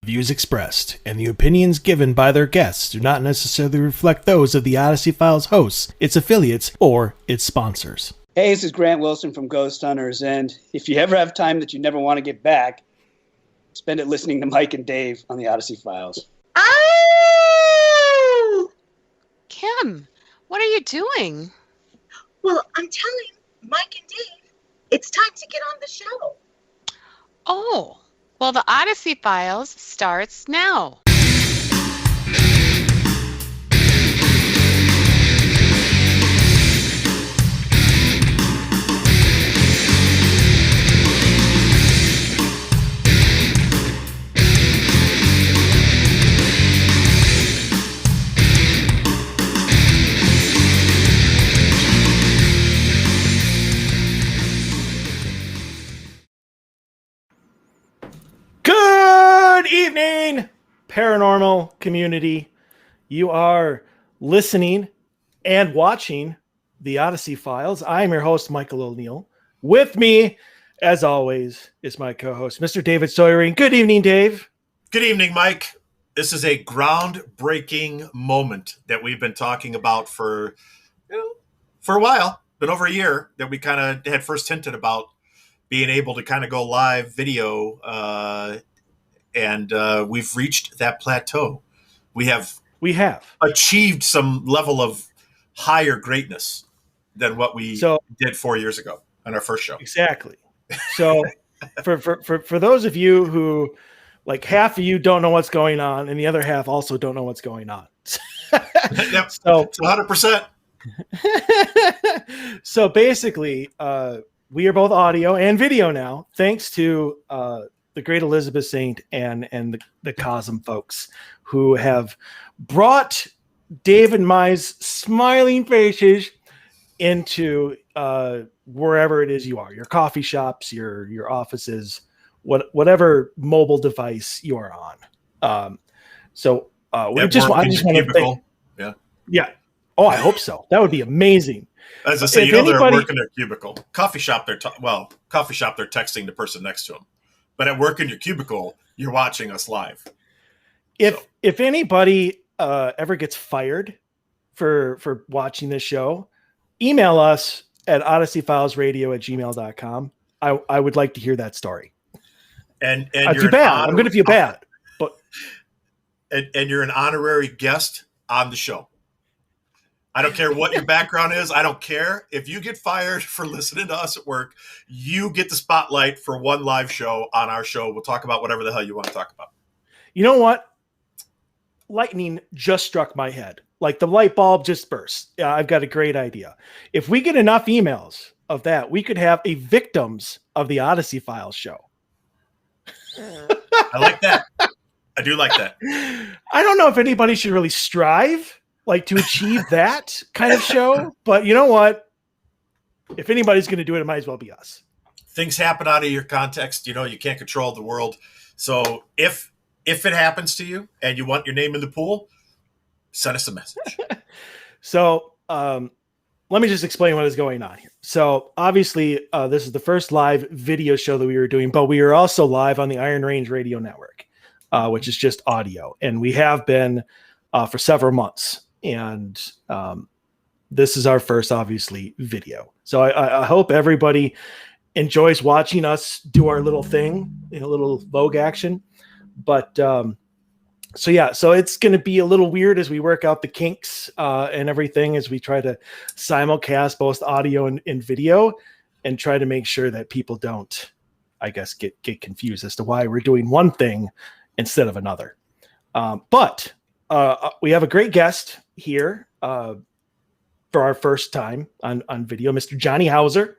Views expressed and the opinions given by their guests do not necessarily reflect those of the Odyssey Files hosts, its affiliates, or its sponsors. Hey, this is Grant Wilson from Ghost Hunters, and if you ever have time that you never want to get back, spend it listening to Mike and Dave on the Odyssey Files. Oh! Kim, what are you doing? Well, I'm telling Mike and Dave, it's time to get on the show. Oh, well, the Odyssey Files starts now. Good evening, paranormal community. You are listening and watching the Odyssey Files. I'm your host, Michael O'Neill. With me, as always, is my co-host, Mr. David Soyring. Good evening, Dave. Good evening, Mike. This is a groundbreaking moment that we've been talking about for a while. Been over a year that we kind of had first hinted about being able to kind of go live video, and we've reached that plateau. We have achieved some level of higher greatness than what we did 4 years ago on our first show. Exactly. So for those of you who, like, half of you don't know what's going on and the other half also don't know what's going on. Yep. So 100%. So basically, we are both audio and video now, thanks to the great Elizabeth Saint and the Cosm folks who have brought Dave and Mai's smiling faces into wherever it is you are, your coffee shops, your offices, whatever mobile device you are on. I just want to thank. Yeah. Oh, I hope so. That would be amazing. As I say, they're working their cubicle. Coffee shop, they're texting the person next to them. But at work in your cubicle, you're watching us live. If anybody ever gets fired for watching this show, email us at odysseyfilesradio@gmail.com. I would like to hear that story. And I feel bad. I'm going to feel bad. But and you're an honorary guest on the show. I don't care what your background is. I don't care. If you get fired for listening to us at work, you get the spotlight for one live show on our show. We'll talk about whatever the hell you want to talk about. You know what? Lightning just struck my head. Like the light bulb just burst. I've got a great idea. If we get enough emails of that, we could have a Victims of the Odyssey Files show. I like that. I do like that. I don't know if anybody should really strive to achieve that kind of show, but you know what? If anybody's going to do it, it might as well be us. Things happen out of your context. You can't control the world. So if it happens to you and you want your name in the pool, send us a message. So let me just explain what is going on here. So obviously, this is the first live video show that we were doing, but we are also live on the Iron Range Radio Network, which is just audio. And we have been for several months. And this is our first, obviously, video. So I hope everybody enjoys watching us do our little thing, a little Vogue action. But so it's going to be a little weird as we work out the kinks and everything as we try to simulcast both audio and video and try to make sure that people don't, I guess, get confused as to why we're doing one thing instead of another. But we have a great guest here for our first time on video, Mr. Johnny Hauser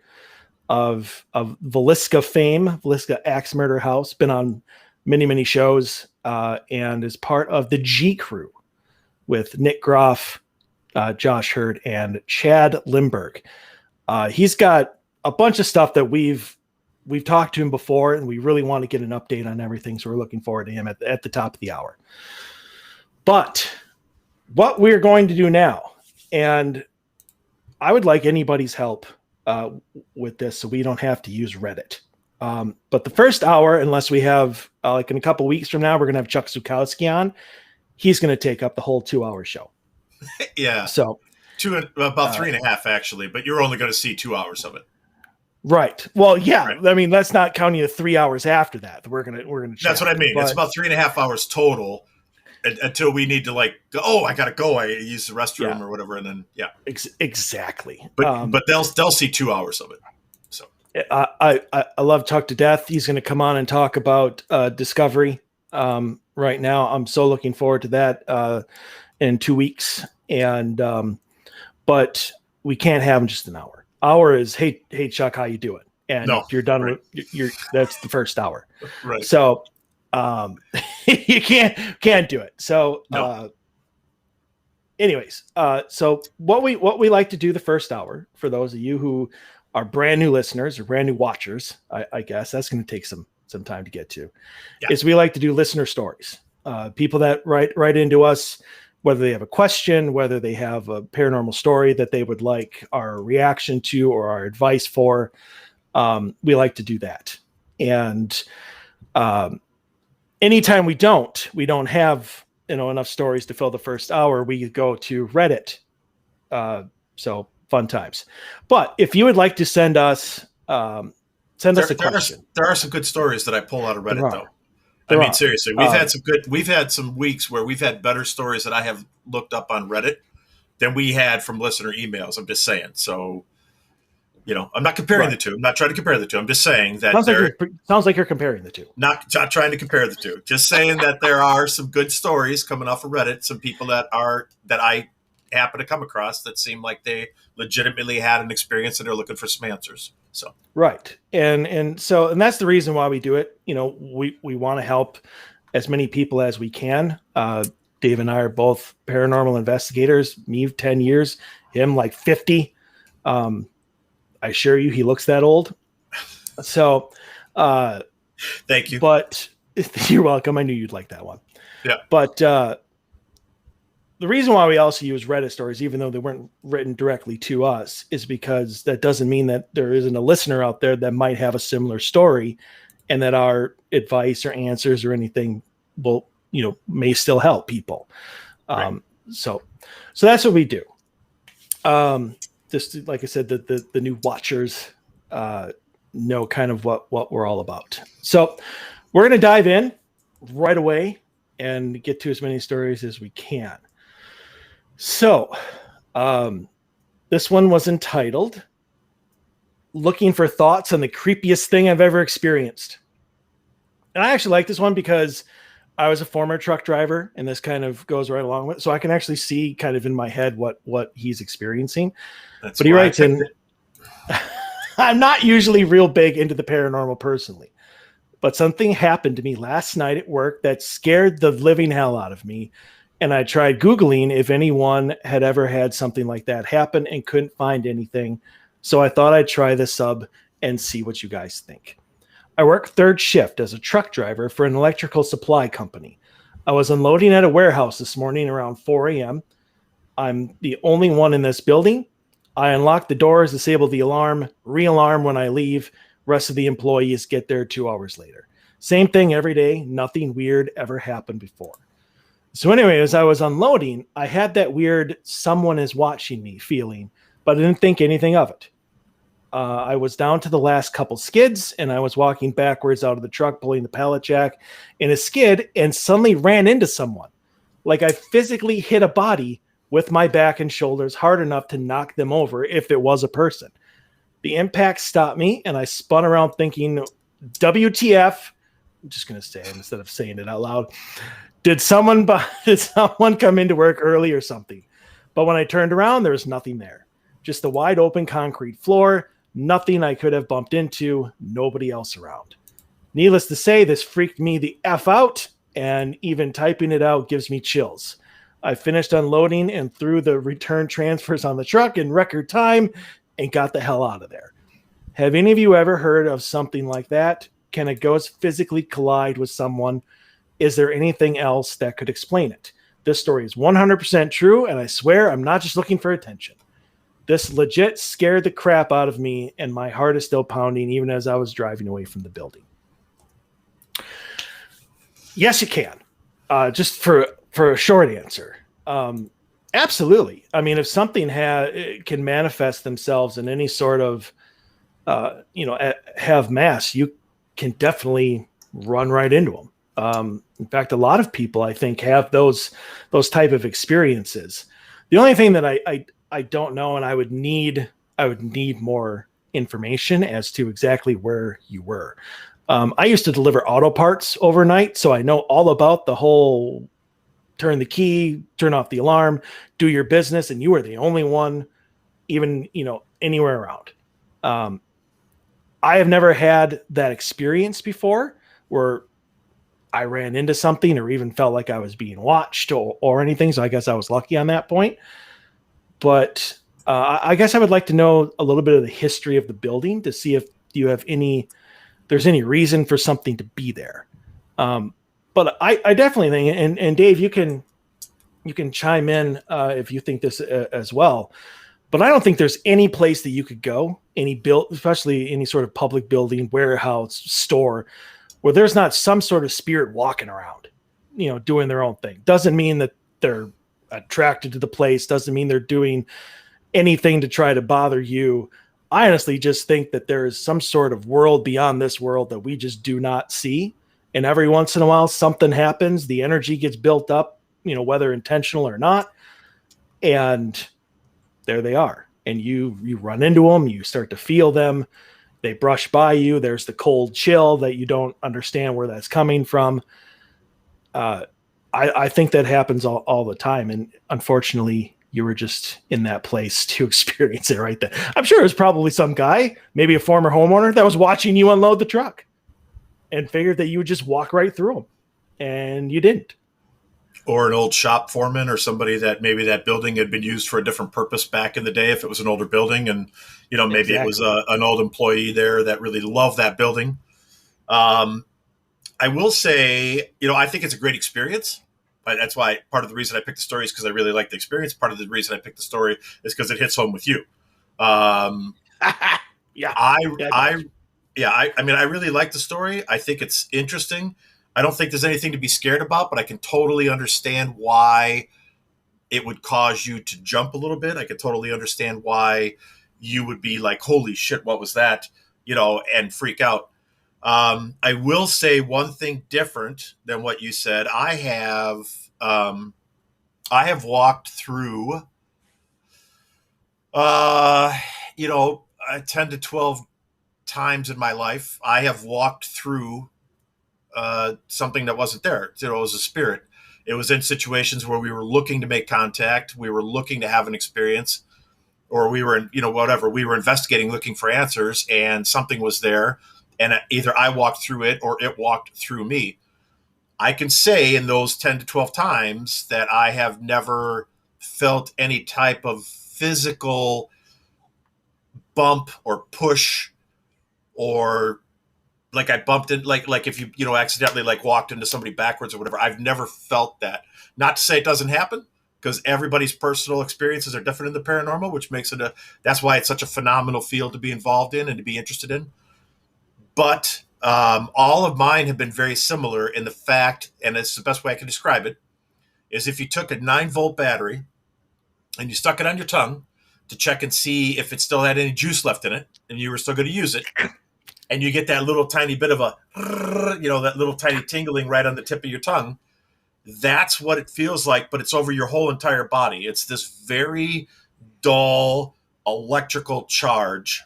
of Villisca fame, Villisca Axe Murder House, been on many, many shows and is part of the G Crew with Nick Groff, Josh Hurd, and Chad Lindberg. He's got a bunch of stuff that we've talked to him before, and we really want to get an update on everything, so we're looking forward to him at the top of the hour. But what we're going to do now, and I would like anybody's help with this so we don't have to use Reddit. But the first hour, unless we have like in a couple weeks from now, we're going to have Chuck Zukowski on. He's going to take up the whole 2-hour show. Yeah. So about 3.5 actually, but you're only going to see 2 hours of it. Right. Well, yeah. Right. I mean, let's not counting the 3 hours after that. We're gonna. That's what I mean. It's about 3.5 hours total until we need to like go. Oh, I gotta go. I use the restroom or whatever, and then exactly. But they'll see 2 hours of it. So I love Chuck to death. He's going to come on and talk about Discovery. Right now, I'm so looking forward to that in 2 weeks. And but we can't have him just an hour. Hour is hey Chuck, how you doing? And if you're done with that's the first hour. Right. So you can't do it. So anyways, so what we like to do the first hour, for those of you who are brand new listeners or brand new watchers, I guess that's going to take some time to get to, is we like to do listener stories. People that write into us, whether they have a question, whether they have a paranormal story that they would like our reaction to or our advice for. We like to do that. And anytime we don't have enough stories to fill the first hour, we go to Reddit. So fun times. But if you would like to send us a question. There are some good stories that I pull out of Reddit though. Seriously, we've had some weeks where we've had better stories that I have looked up on Reddit than we had from listener emails. I'm just saying. So, I'm not comparing the two. I'm not trying to compare the two. I'm just saying that sounds like you're comparing the two. Not trying to compare the two. Just saying that there are some good stories coming off of Reddit. Some people that I happen to come across that seem like they legitimately had an experience and they're looking for some answers. So right, and that's the reason why we do it. We want to help as many people as we can. Dave and I are both paranormal investigators. Me 10 years, him like 50. I assure you, he looks that old. So, thank you. But you're welcome. I knew you'd like that one. Yeah. But the reason why we also use Reddit stories, even though they weren't written directly to us, is because that doesn't mean that there isn't a listener out there that might have a similar story, and that our advice or answers or anything will, may still help people. Right. So that's what we do. Just like I said, the new watchers know kind of what we're all about. So we're going to dive in right away and get to as many stories as we can. So, this one was entitled "Looking for Thoughts on the Creepiest Thing I've Ever Experienced." And I actually like this one because I was a former truck driver, and this kind of goes right along with it. So I can actually see kind of in my head what he's experiencing. But he writes in, I'm not usually real big into the paranormal personally, but something happened to me last night at work that scared the living hell out of me. And I tried Googling if anyone had ever had something like that happen and couldn't find anything. So I thought I'd try this sub and see what you guys think. I work third shift as a truck driver for an electrical supply company. I was unloading at a warehouse this morning around 4 a.m. I'm the only one in this building. I unlock the doors, disable the alarm, re-alarm when I leave. Rest of the employees get there 2 hours later. Same thing every day. Nothing weird ever happened before. So anyway, as I was unloading, I had that weird someone is watching me feeling, but I didn't think anything of it. I was down to the last couple skids, and I was walking backwards out of the truck, pulling the pallet jack in a skid, and suddenly ran into someone. Like I physically hit a body with my back and shoulders hard enough to knock them over if it was a person. The impact stopped me, and I spun around thinking, WTF? I'm just going to say it instead of saying it out loud. Did someone come into work early or something? But when I turned around, there was nothing there. Just the wide open concrete floor, nothing I could have bumped into, nobody else around. Needless to say, this freaked me the F out, and even typing it out gives me chills. I finished unloading and threw the return transfers on the truck in record time and got the hell out of there. Have any of you ever heard of something like that? Can a ghost physically collide with someone? Is there anything else that could explain it? This story is 100% true, and I swear I'm not just looking for attention. this legit scared the crap out of me, and my heart is still pounding even as I was driving away from the building. Yes, you can. Just for a short answer. Absolutely. I mean, if something can manifest themselves in any sort of, have mass, you can definitely run right into them. In fact, a lot of people, I think, have those type of experiences. The only thing that I don't know, and I would need more information as to exactly where you were. I used to deliver auto parts overnight, so I know all about the whole turn the key, turn off the alarm, do your business, and you were the only one even, anywhere around. I have never had that experience before where I ran into something or even felt like I was being watched or anything. So I guess I was lucky on that point. But I guess I would like to know a little bit of the history of the building to see if you have there's any reason for something to be there. But I definitely think, and Dave, you can chime in if you think this as well. But I don't think there's any place that you could go, especially any sort of public building, warehouse, store, where there's not some sort of spirit walking around, doing their own thing. Doesn't mean that they're attracted to the place. Doesn't mean they're doing anything to try to bother you. I honestly just think that there is some sort of world beyond this world that we just do not see. And every once in a while, something happens. The energy gets built up, whether intentional or not. And there they are. And you run into them. You start to feel them. They brush by you. There's the cold chill that you don't understand where that's coming from. I think that happens all the time. And unfortunately, you were just in that place to experience it right there. I'm sure it was probably some guy, maybe a former homeowner, that was watching you unload the truck and figured that you would just walk right through them. And you didn't. Or an old shop foreman or somebody that maybe that building had been used for a different purpose back in the day if it was an older building. And, maybe exactly. It was an old employee there that really loved that building. I will say, I think it's a great experience. That's why part of the reason I picked the story is because I really like the experience. Part of the reason I picked the story is because it hits home with you. Yeah. I really like the story. I think it's interesting. I don't think there's anything to be scared about, but I can totally understand why it would cause you to jump a little bit. I could totally understand why you would be like, holy shit, what was that? And freak out. I will say one thing different than what you said. I have walked through, 10 to 12 times in my life. I have walked through something that wasn't there. It was a spirit. It was in situations where we were looking to make contact. We were looking to have an experience, or we were, we were investigating, looking for answers, and something was there. And either I walked through it or it walked through me. I can say in those 10 to 12 times that I have never felt any type of physical bump or push, or like I bumped in, like if you accidentally like walked into somebody backwards or whatever. I've never felt that. Not to say it doesn't happen, because everybody's personal experiences are different in the paranormal, which makes it that's why it's such a phenomenal field to be involved in and to be interested in. But all of mine have been very similar in the fact, and it's the best way I can describe it, is if you took a 9-volt battery and you stuck it on your tongue to check and see if it still had any juice left in it and you were still going to use it, and you get that little tiny bit of that little tiny tingling right on the tip of your tongue, that's what it feels like, but it's over your whole entire body. It's this very dull electrical charge.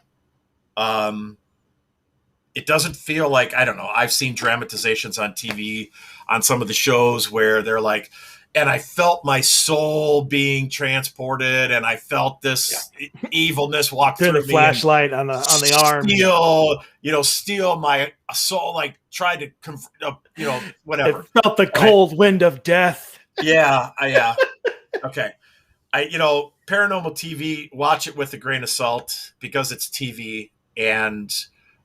It doesn't feel like, I don't know, I've seen dramatizations on TV on some of the shows where they're like, and I felt my soul being transported, and I felt this evilness walk through the me. Flashlight on the arm. Steal my soul, like tried to, whatever. It felt the cold wind of death. Yeah. Okay. Paranormal TV, watch it with a grain of salt because it's TV. And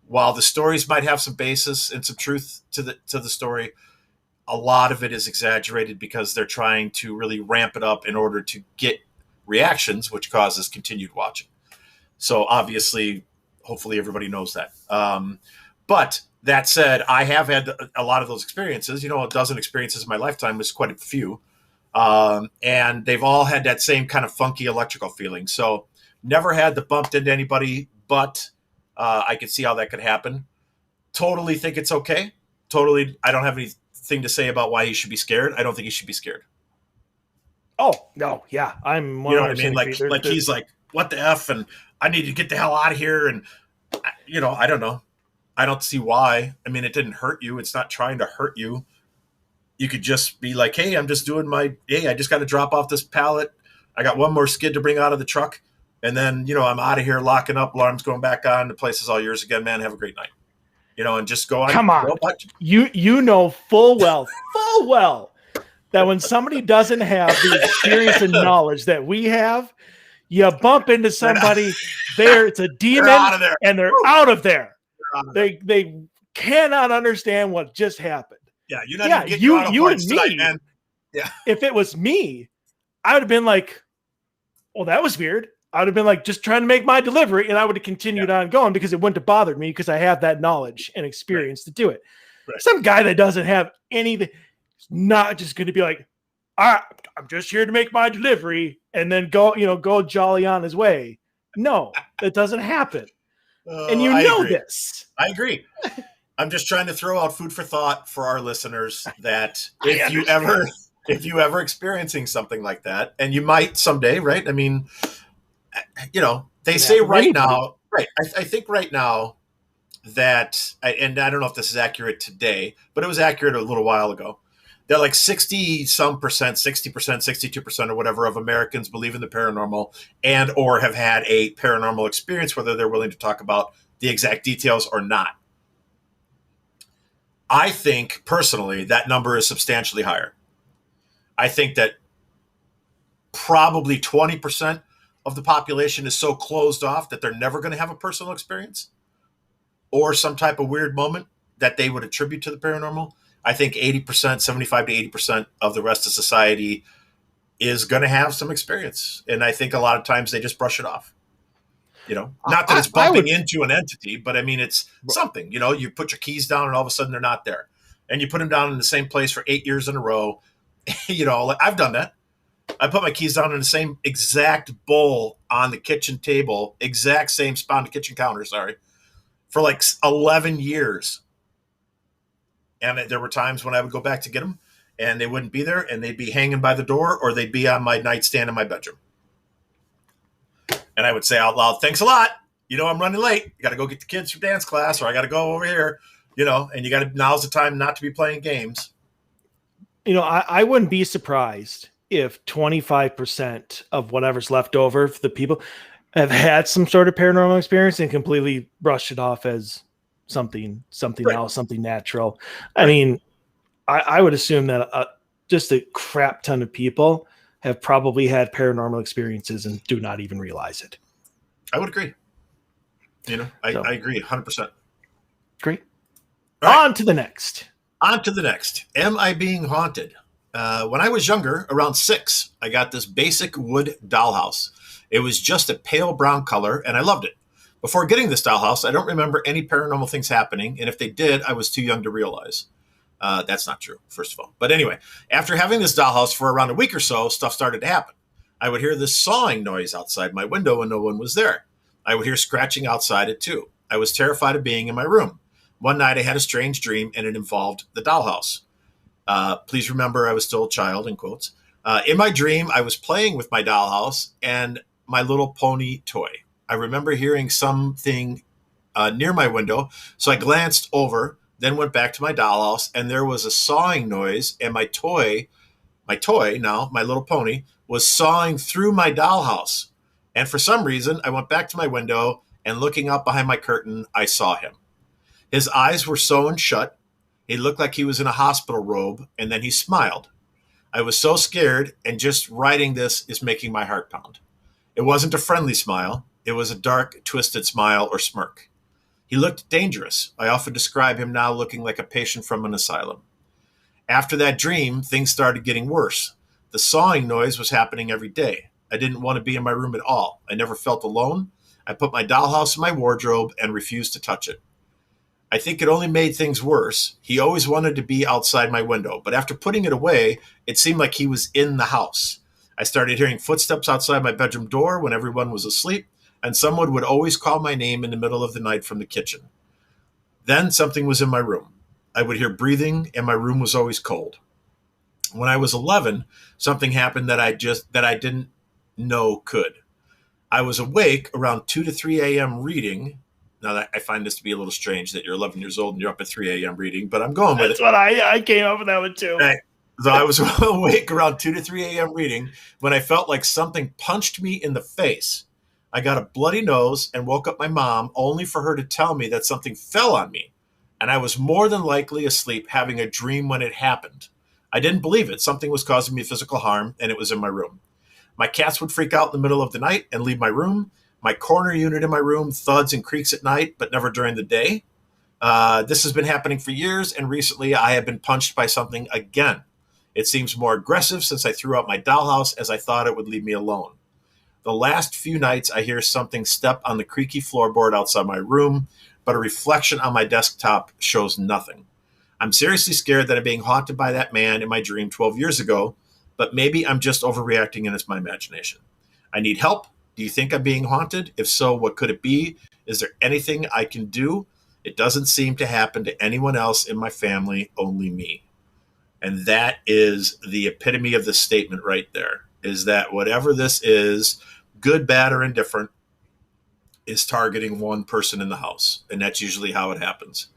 while the stories might have some basis and some truth to the story, a lot of it is exaggerated because they're trying to really ramp it up in order to get reactions, which causes continued watching. So obviously, hopefully everybody knows that. But that said, I have had a lot of those experiences. A dozen experiences in my lifetime is quite a few. And they've all had that same kind of funky electrical feeling. So never had the bumped into anybody, but I could see how that could happen. Totally think it's okay. Totally, I don't have anything to say about why he should be scared. I don't think he should be scared. Oh, no, yeah. I'm 100% You know what I mean? agree. Like he's like, what the F? And I need to get the hell out of here. And, I don't know. I don't see why. I mean, it didn't hurt you. It's not trying to hurt you. You could just be like, hey, I'm just doing I just got to drop off this pallet. I got one more skid to bring out of the truck. And then, I'm out of here, locking up, alarms going back on. The place is all yours again, man. Have a great night. And just go on. Come on. You know full well that when somebody doesn't have the experience and knowledge that we have, you bump into somebody there, it's a demon, and they're out of there. They cannot understand what just happened. Yeah, you're not even getting out of tonight, man. Yeah. If it was me, I would have been like, well, that was weird. I would have been like, just trying to make my delivery, and I would have continued on going because it wouldn't have bothered me because I have that knowledge and experience to do it. Right. Some guy that doesn't have anything is not just going to be like, all right, I'm just here to make my delivery and then go jolly on his way. No, that doesn't happen. And I know agree. This. I agree. I'm just trying to throw out food for thought for our listeners that if you ever experiencing something like that, and you might someday, right? I mean, they say right now, right? I think right now that, and I don't know if this is accurate today, but it was accurate a little while ago, that like 60% 62% or whatever of Americans believe in the paranormal and or have had a paranormal experience, whether they're willing to talk about the exact details or not. I think personally that number is substantially higher. I think that probably 20% of the population is so closed off that they're never going to have a personal experience or some type of weird moment that they would attribute to the paranormal. I think 80%, 75 to 80% of the rest of society is going to have some experience. And I think a lot of times they just brush it off. Not that it's bumping into an entity, but I mean, it's something, you put your keys down and all of a sudden they're not there. And you put them down in the same place for 8 years in a row. I've done that. I put my keys down in the same exact bowl on the kitchen table, exact same spot on the kitchen counter, for like 11 years. And there were times when I would go back to get them and they wouldn't be there and they'd be hanging by the door or they'd be on my nightstand in my bedroom. And I would say out loud, thanks a lot. I'm running late. I got to go get the kids for dance class or I got to go over here, and now's the time not to be playing games. I wouldn't be surprised if 25% of whatever's left over for the people have had some sort of paranormal experience and completely brushed it off as something right. else, something natural. Right. I mean, I would assume that just a crap ton of people have probably had paranormal experiences and do not even realize it. I would agree. I agree 100%. Great. Right. On to the next. Am I being haunted? When I was younger, around 6, I got this basic wood dollhouse. It was just a pale brown color, and I loved it. Before getting this dollhouse, I don't remember any paranormal things happening, and if they did, I was too young to realize. That's not true, first of all. But anyway, after having this dollhouse for around a week or so, stuff started to happen. I would hear this sawing noise outside my window when no one was there. I would hear scratching outside it too. I was terrified of being in my room. One night I had a strange dream, and it involved the dollhouse. Please remember I was still a child, in quotes. In my dream, I was playing with my dollhouse and my little pony toy. I remember hearing something near my window, so I glanced over, then went back to my dollhouse, and there was a sawing noise, and my toy now, my little pony, was sawing through my dollhouse. And for some reason, I went back to my window, and looking up behind my curtain, I saw him. His eyes were sewn shut. He looked like he was in a hospital robe, and then he smiled. I was so scared, and just writing this is making my heart pound. It wasn't a friendly smile. It was a dark, twisted smile or smirk. He looked dangerous. I often describe him now looking like a patient from an asylum. After that dream, things started getting worse. The sawing noise was happening every day. I didn't want to be in my room at all. I never felt alone. I put my dollhouse in my wardrobe and refused to touch it. I think it only made things worse. He always wanted to be outside my window, but after putting it away, it seemed like he was in the house. I started hearing footsteps outside my bedroom door when everyone was asleep, and someone would always call my name in the middle of the night from the kitchen. Then something was in my room. I would hear breathing, and my room was always cold. When I was 11, something happened that I didn't know could. I was awake around 2 to 3 a.m. reading. Now, that I find this to be a little strange that you're 11 years old and you're up at 3 a.m. reading, but I'm going with That's it. what I came up with that one too. Right. So I was awake around 2 to 3 a.m. reading when I felt like something punched me in the face. I got a bloody nose and woke up my mom only for her to tell me that something fell on me. And I was more than likely asleep having a dream when it happened. I didn't believe it. Something was causing me physical harm, and it was in my room. My cats would freak out in the middle of the night and leave my room. My corner unit in my room thuds and creaks at night, but never during the day. This has been happening for years, and recently I have been punched by something again. It seems more aggressive since I threw out my dollhouse as I thought it would leave me alone. The last few nights I hear something step on the creaky floorboard outside my room, but a reflection on my desktop shows nothing. I'm seriously scared that I'm being haunted by that man in my dream 12 years ago, but maybe I'm just overreacting and it's my imagination. I need help. Do you think I'm being haunted? If so, what could it be? Is there anything I can do? It doesn't seem to happen to anyone else in my family, only me. And that is the epitome of the statement right there, is that whatever this is, good, bad, or indifferent, is targeting one person in the house. And that's usually how it happens.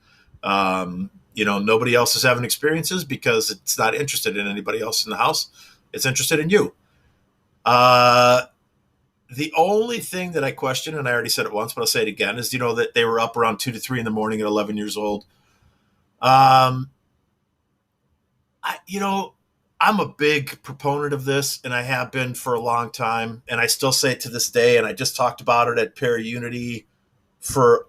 Nobody else is having experiences because it's not interested in anybody else in the house. It's interested in you. The only thing that I question, and I already said it once, but I'll say it again, is, that they were up around 2 to 3 in the morning at 11 years old. I'm a big proponent of this, and I have been for a long time, and I still say it to this day, and I just talked about it at Para Unity for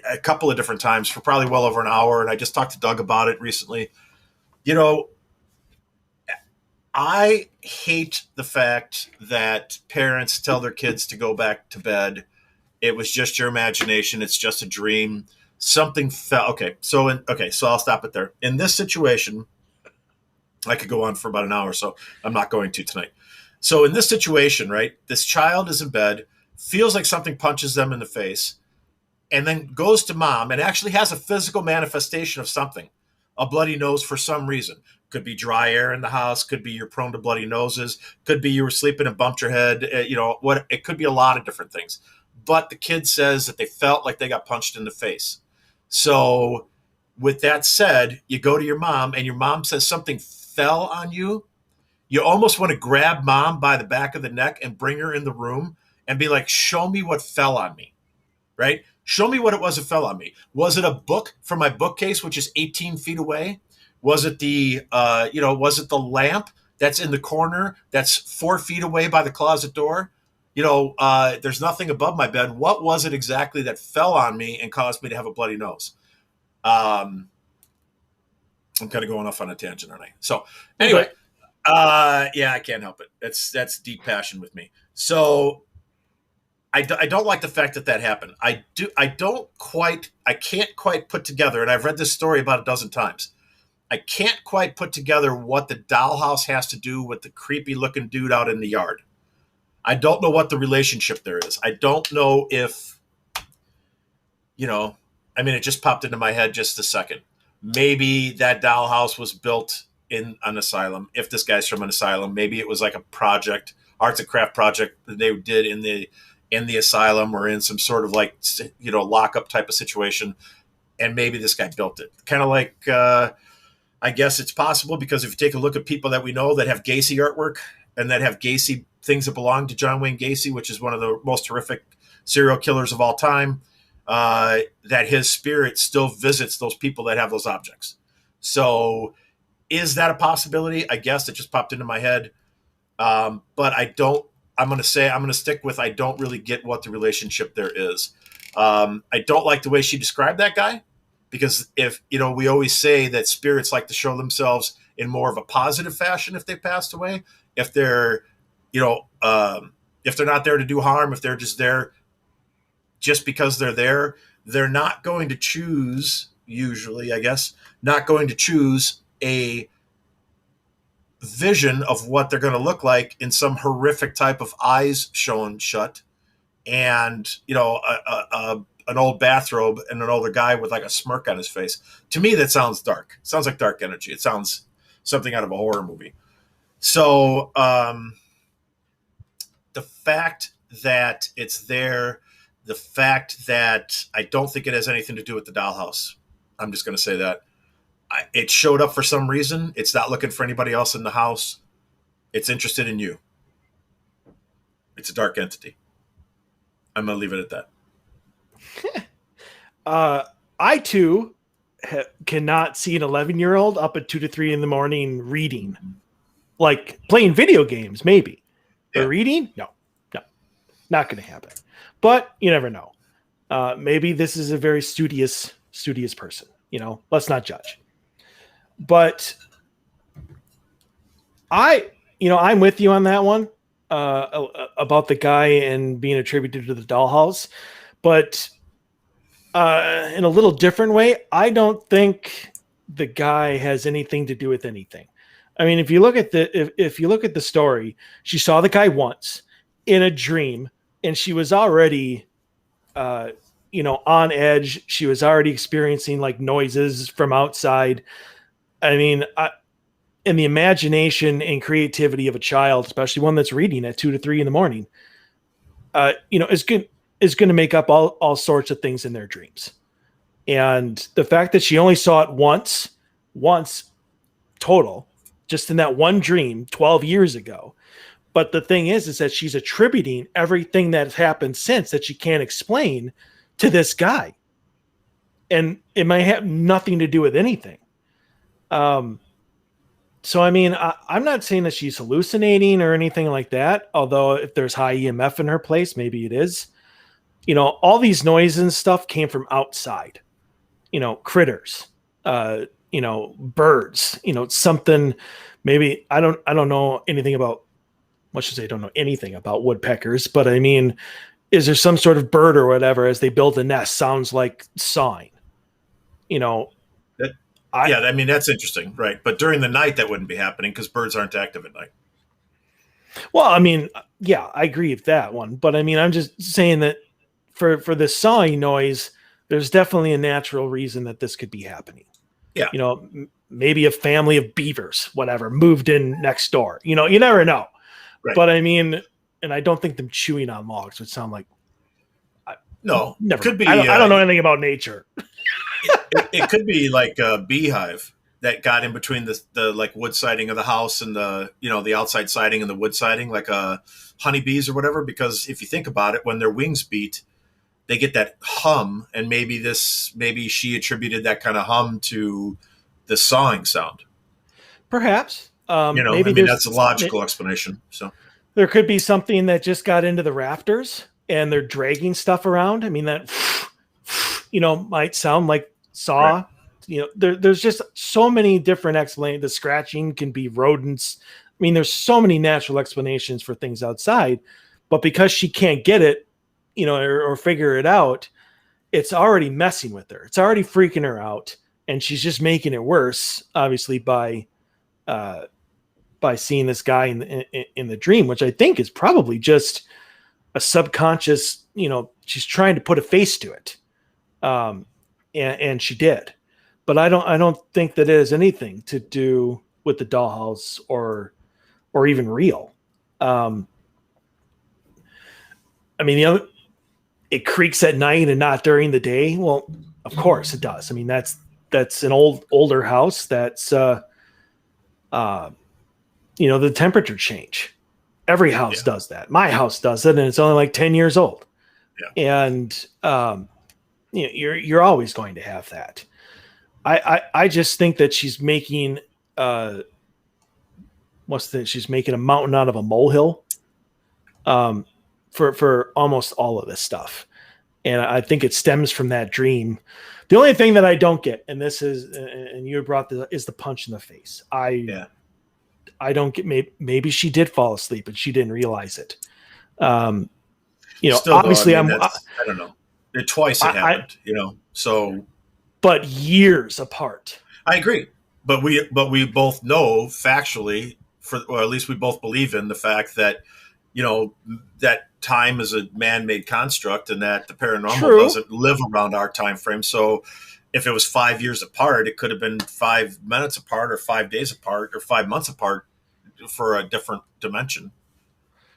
a couple of different times for probably well over an hour, and I just talked to Doug about it recently. I hate the fact that parents tell their kids to go back to bed. It was just your imagination. It's just a dream. Something fell. Okay, so I'll stop it there. In this situation, I could go on for about an hour, so I'm not going to tonight. So in this situation, right, this child is in bed, feels like something punches them in the face, and then goes to mom and actually has a physical manifestation of something, a bloody nose for some reason. Could be dry air in the house. Could be you're prone to bloody noses. Could be you were sleeping and bumped your head. It could be a lot of different things. But the kid says that they felt like they got punched in the face. So with that said, you go to your mom and your mom says something fell on you. You almost want to grab mom by the back of the neck and bring her in the room and be like, show me what fell on me, right? Show me what it was that fell on me. Was it a book from my bookcase, which is 18 feet away? Was it the lamp that's in the corner that's 4 feet away by the closet door? There's nothing above my bed. What was it exactly that fell on me and caused me to have a bloody nose? I'm kind of going off on a tangent, aren't I? So anyway, I can't help it. That's deep passion with me. So I don't like the fact that happened. I can't quite put together, and I've read this story about a dozen times. I can't quite put together what the dollhouse has to do with the creepy looking dude out in the yard. I don't know what the relationship there is. I don't know if, it just popped into my head just a second. Maybe that dollhouse was built in an asylum. If this guy's from an asylum, maybe it was like a project, arts and craft project that they did in the asylum or in some sort of lockup type of situation. And maybe this guy built it. Kind of like, I guess it's possible because if you take a look at people that we know that have Gacy artwork and that have Gacy things that belong to John Wayne Gacy, which is one of the most horrific serial killers of all time, that his spirit still visits those people that have those objects. So is that a possibility? I guess it just popped into my head. But I'm going to stick with, I don't really get what the relationship there is. I don't like the way she described that guy. Because if, we always say that spirits like to show themselves in more of a positive fashion if they passed away. If they're, If they're not there to do harm, if they're just there just because they're there, they're not going to choose, usually, I guess, not going to choose a vision of what they're going to look like in some horrific type of eyes shown shut and, an old bathrobe and an older guy with like a smirk on his face. To me, that sounds dark. It sounds like dark energy. It sounds something out of a horror movie. So the fact that it's there, the fact that I don't think it has anything to do with the dollhouse. I'm just going to say that. It showed up for some reason. It's not looking for anybody else in the house. It's interested in you. It's a dark entity. I'm going to leave it at that. I too cannot see an 11-year-old up at 2 to 3 in the morning reading, like playing video games, maybe. But reading? No, not going to happen. But you never know. Maybe this is a very studious person. Let's not judge. But I'm with you on that one about the guy and being attributed to the dollhouse, but in a little different way. I don't think the guy has anything to do with anything. I mean, if you look at the story, she saw the guy once in a dream, and she was already, on edge. She was already experiencing like noises from outside. I mean, in the imagination and creativity of a child, especially one that's reading at 2 to 3 in the morning, is going to make up all sorts of things in their dreams. And the fact that she only saw it once total, just in that one dream 12 years ago. But the thing is that she's attributing everything that has happened since that she can't explain to this guy. And it might have nothing to do with anything. So, I mean, I'm not saying that she's hallucinating or anything like that. Although if there's high EMF in her place, maybe it is. All these noises and stuff came from outside, critters, birds, something. Maybe I don't know anything about, I should say I don't know anything about woodpeckers, but I mean, is there some sort of bird or whatever as they build a nest sounds like sawing, I mean, that's interesting, right? But during the night, that wouldn't be happening because birds aren't active at night. Well, I mean, yeah, I agree with that one. But I mean, I'm just saying that for the sawing noise, there's definitely a natural reason that this could be happening. Yeah. Maybe a family of beavers, whatever, moved in next door. You never know. Right. But I mean, and I don't think them chewing on logs would sound like. No, never. Could be. I don't know anything about nature. It could be like a beehive that got in between the like wood siding of the house and the outside siding and the wood siding, like honeybees or whatever. Because if you think about it, when their wings beat, they get that hum, and maybe she attributed that kind of hum to the sawing sound. Perhaps. Maybe that's a logical explanation. So there could be something that just got into the rafters and they're dragging stuff around. I mean, that might sound like saw. Right. There's just so many different explanations. The scratching can be rodents. I mean, there's so many natural explanations for things outside, but because she can't get it, or figure it out, it's already messing with her. It's already freaking her out, and she's just making it worse, obviously by seeing this guy in the dream, which I think is probably just a subconscious. She's trying to put a face to it. And she did, but I don't think that it has anything to do with the dollhouse or even real. I mean, it creaks at night and not during the day. Well, of course it does. I mean, that's an older house. That's, the temperature change. Every house does that. My house does it, and it's only like 10 years old. Yeah. And, you're always going to have that. I just think that she's making she's making a mountain out of a molehill for almost all of this stuff. And I think it stems from that dream. The only thing that I don't get, and you brought this, is the punch in the face. I don't get, maybe she did fall asleep and she didn't realize it. Still, obviously though, I mean, I don't know. Twice it happened, so. But years apart. I agree. But we both know factually, or at least we both believe in the fact that, that time is a man-made construct and that the paranormal doesn't live around our time frame. So if it was 5 years apart, it could have been 5 minutes apart or 5 days apart or 5 months apart for a different dimension.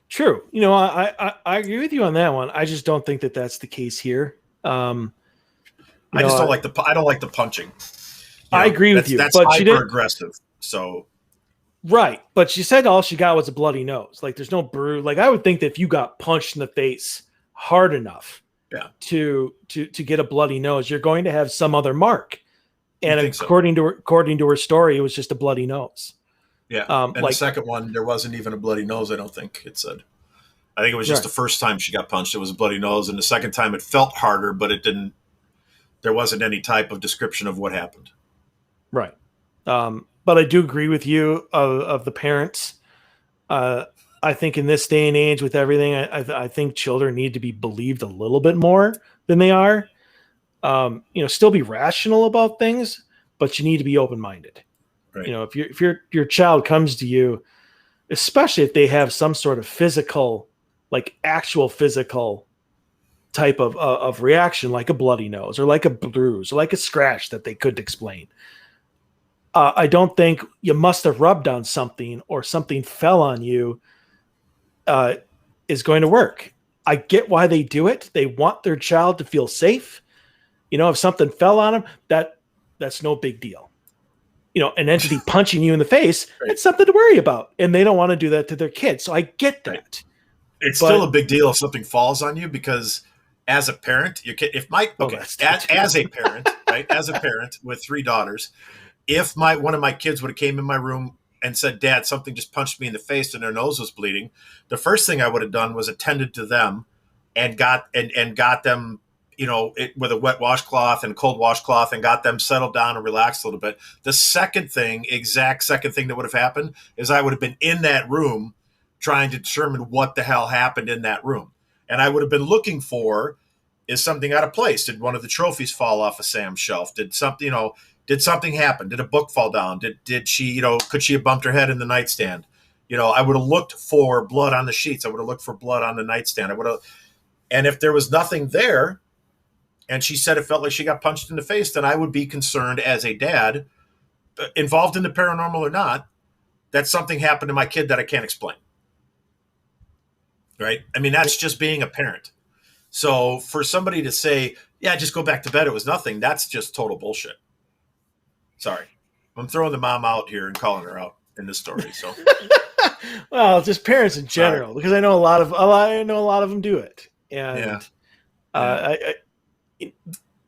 True. I agree with you on that one. I just don't think that that's the case here. I don't like the punching. I agree with you. That's but hyper aggressive. So. Right. But she said all she got was a bloody nose. Like there's no bruise. Like I would think that if you got punched in the face hard enough to get a bloody nose, you're going to have some other mark. And according to her story, it was just a bloody nose. Yeah. And the second one, there wasn't even a bloody nose, I don't think it said. I think it was just the first time she got punched, it was a bloody nose. And the second time it felt harder, but there wasn't any type of description of what happened. Right. But I do agree with you of the parents. I think in this day and age with everything, I think children need to be believed a little bit more than they are. Still be rational about things, but you need to be open-minded. Right. If your child comes to you, especially if they have some sort of physical, like actual physical type of reaction, like a bloody nose or like a bruise or like a scratch that they couldn't explain. I don't think you must have rubbed on something or something fell on you is going to work. I get why they do it. They want their child to feel safe. If something fell on them, that's no big deal. An entity punching you in the face, it's something to worry about. And they don't want to do that to their kids. So I get that. Right. It's still a big deal if something falls on you because as a parent, as a parent, right? As a parent with 3 daughters, if one of my kids would have came in my room and said, "Dad, something just punched me in the face and their nose was bleeding," the first thing I would have done was attended to them and got them, with a wet washcloth and a cold washcloth and got them settled down and relaxed a little bit. The exact second thing that would have happened is I would have been in that room trying to determine what the hell happened in that room. And I would have been looking for, is something out of place? Did one of the trophies fall off of Sam's shelf? Did something happen? Did a book fall down? Did she, could she have bumped her head in the nightstand? I would have looked for blood on the sheets. I would have looked for blood on the nightstand. And if there was nothing there, and she said it felt like she got punched in the face, then I would be concerned as a dad, involved in the paranormal or not, that something happened to my kid that I can't explain. Right? I mean, that's just being a parent. So for somebody to say, yeah, just go back to bed, it was nothing, that's just total bullshit. Sorry. I'm throwing the mom out here and calling her out in this story. So, well, just parents in general, because I know a lot of them do it, and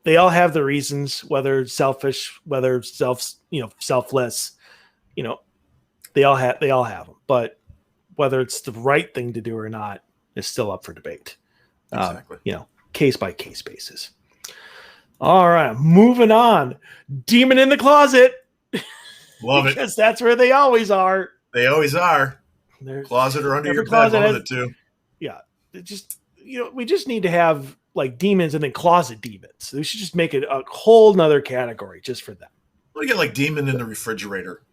they all have their reasons, whether selfish, whether selfless. They all have them, but whether it's the right thing to do or not is still up for debate. Exactly. Case by case basis. All right, moving on. Demon in the closet. Love it. Because that's where they always are. They always are. Closet or under your bed, one of the two. Yeah. We just need to have like demons and then closet demons. We should just make it a whole nother category just for them. We get like demon in the refrigerator.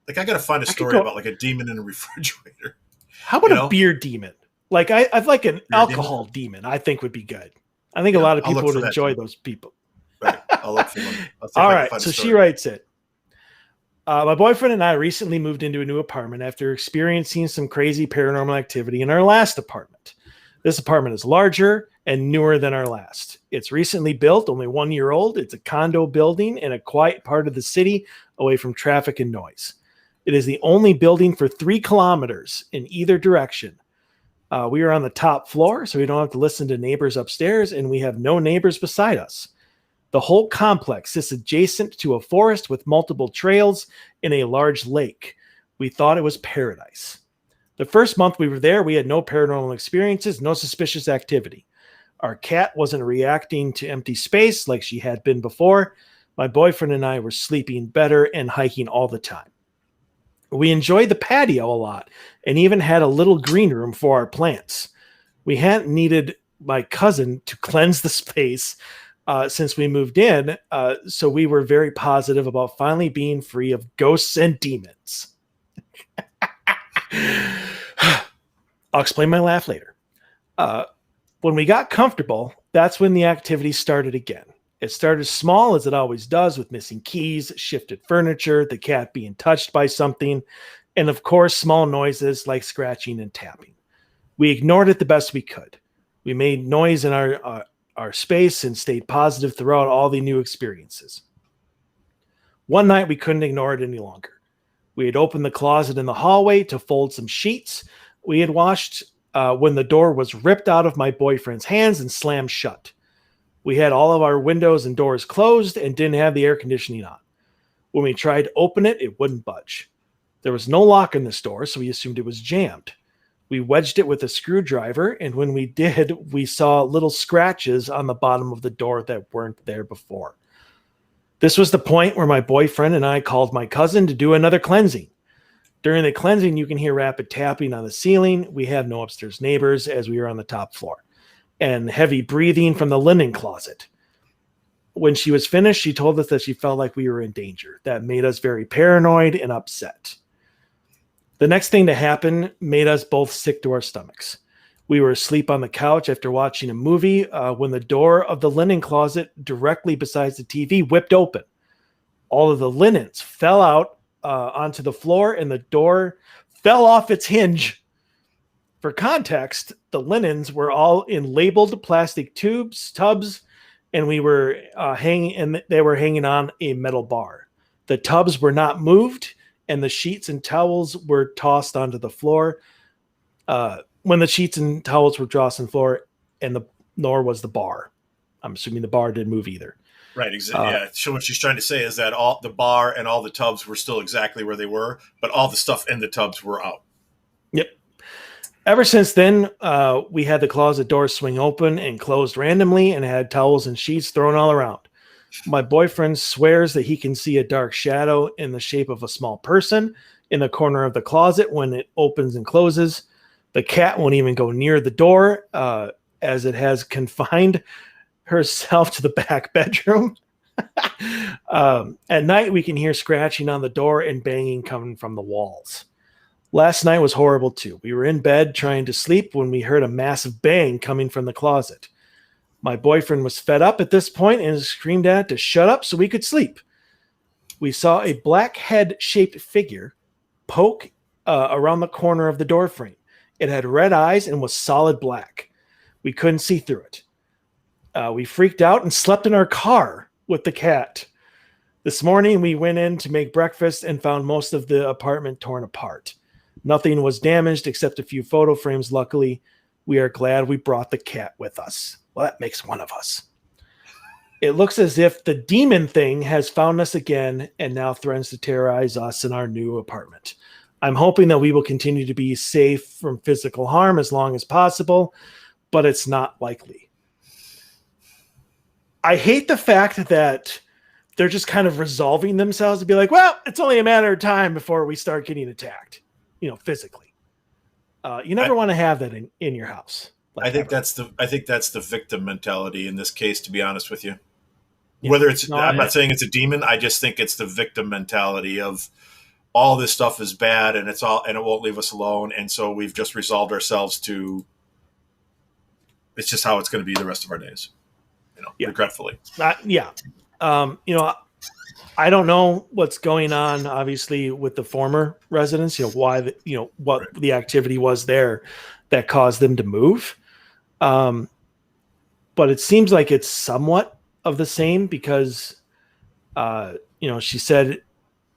Like I got to find a story about like a demon in a refrigerator. How about a beer demon? Like I'd like an alcohol demon. I think would be good. I think a lot of people would enjoy those people. Right. I'll look for one. All right. So she writes it. My boyfriend and I recently moved into a new apartment after experiencing some crazy paranormal activity in our last apartment. This apartment is larger and newer than our last. It's recently built, only 1 year old. It's a condo building in a quiet part of the city away from traffic and noise. It is the only building for 3 kilometers in either direction. We are on the top floor, so we don't have to listen to neighbors upstairs, and we have no neighbors beside us. The whole complex is adjacent to a forest with multiple trails and a large lake. We thought it was paradise. The first month we were there, we had no paranormal experiences, no suspicious activity. Our cat wasn't reacting to empty space like she had been before. My boyfriend and I were sleeping better and hiking all the time. We enjoyed the patio a lot and even had a little green room for our plants. We hadn't needed my cousin to cleanse the space since we moved in, so we were very positive about finally being free of ghosts and demons. I'll explain my laugh later. When we got comfortable, that's when the activity started again. It started small, as it always does, with missing keys, shifted furniture, the cat being touched by something, and of course, small noises like scratching and tapping. We ignored it the best we could. We made noise in our space and stayed positive throughout all the new experiences. One night, we couldn't ignore it any longer. We had opened the closet in the hallway to fold some sheets we had washed when the door was ripped out of my boyfriend's hands and slammed shut. We had all of our windows and doors closed and didn't have the air conditioning on. When we tried to open it, it wouldn't budge. There was no lock in this door, so we assumed it was jammed. We wedged it with a screwdriver, and when we did, we saw little scratches on the bottom of the door that weren't there before. This was the point where my boyfriend and I called my cousin to do another cleansing. During the cleansing, you can hear rapid tapping on the ceiling. We have no upstairs neighbors as we are on the top floor, and heavy breathing from the linen closet. When she was finished, she told us that she felt like we were in danger. That made us very paranoid and upset. The next thing to happen made us both sick to our stomachs. We were asleep on the couch after watching a movie when the door of the linen closet directly beside the TV whipped open. All of the linens fell out onto the floor and the door fell off its hinge. For context, the linens were all in labeled plastic tubs, and we were they were hanging on a metal bar. The tubs were not moved, and the sheets and towels were tossed onto the floor. When the sheets and towels were tossed on the floor, nor was the bar. I'm assuming the bar didn't move either. Right, exactly. Yeah. So what she's trying to say is that all the bar and all the tubs were still exactly where they were, but all the stuff in the tubs were out. Yep. Ever since then, we had the closet doors swing open and closed randomly and had towels and sheets thrown all around. My boyfriend swears that he can see a dark shadow in the shape of a small person in the corner of the closet when it opens and closes. The cat won't even go near the door as it has confined herself to the back bedroom. At night, we can hear scratching on the door and banging coming from the walls. Last night was horrible too. We were in bed trying to sleep when we heard a massive bang coming from the closet. My boyfriend was fed up at this point and screamed at it to shut up so we could sleep. We saw a black head-shaped figure poke around the corner of the door frame. It had red eyes and was solid black. We couldn't see through it. We freaked out and slept in our car with the cat. This morning, we went in to make breakfast and found most of the apartment torn apart. Nothing was damaged except a few photo frames. Luckily, we are glad we brought the cat with us. Well, that makes one of us. It looks as if the demon thing has found us again and now threatens to terrorize us in our new apartment. I'm hoping that we will continue to be safe from physical harm as long as possible, but it's not likely. I hate the fact that they're just kind of resolving themselves to be like, well, it's only a matter of time before we start getting attacked, physically. You never want to have that in your house. I think that's the victim mentality in this case, to be honest with you. Yeah. Whether it's, I'm not saying it's a demon. I just think it's the victim mentality of all this stuff is bad and it won't leave us alone. And so we've just resolved ourselves to, it's just how it's going to be the rest of our days, regretfully. I don't know what's going on, obviously, with the former residents, why, what right. The activity was there that caused them to move. But it seems like it's somewhat of the same because, she said,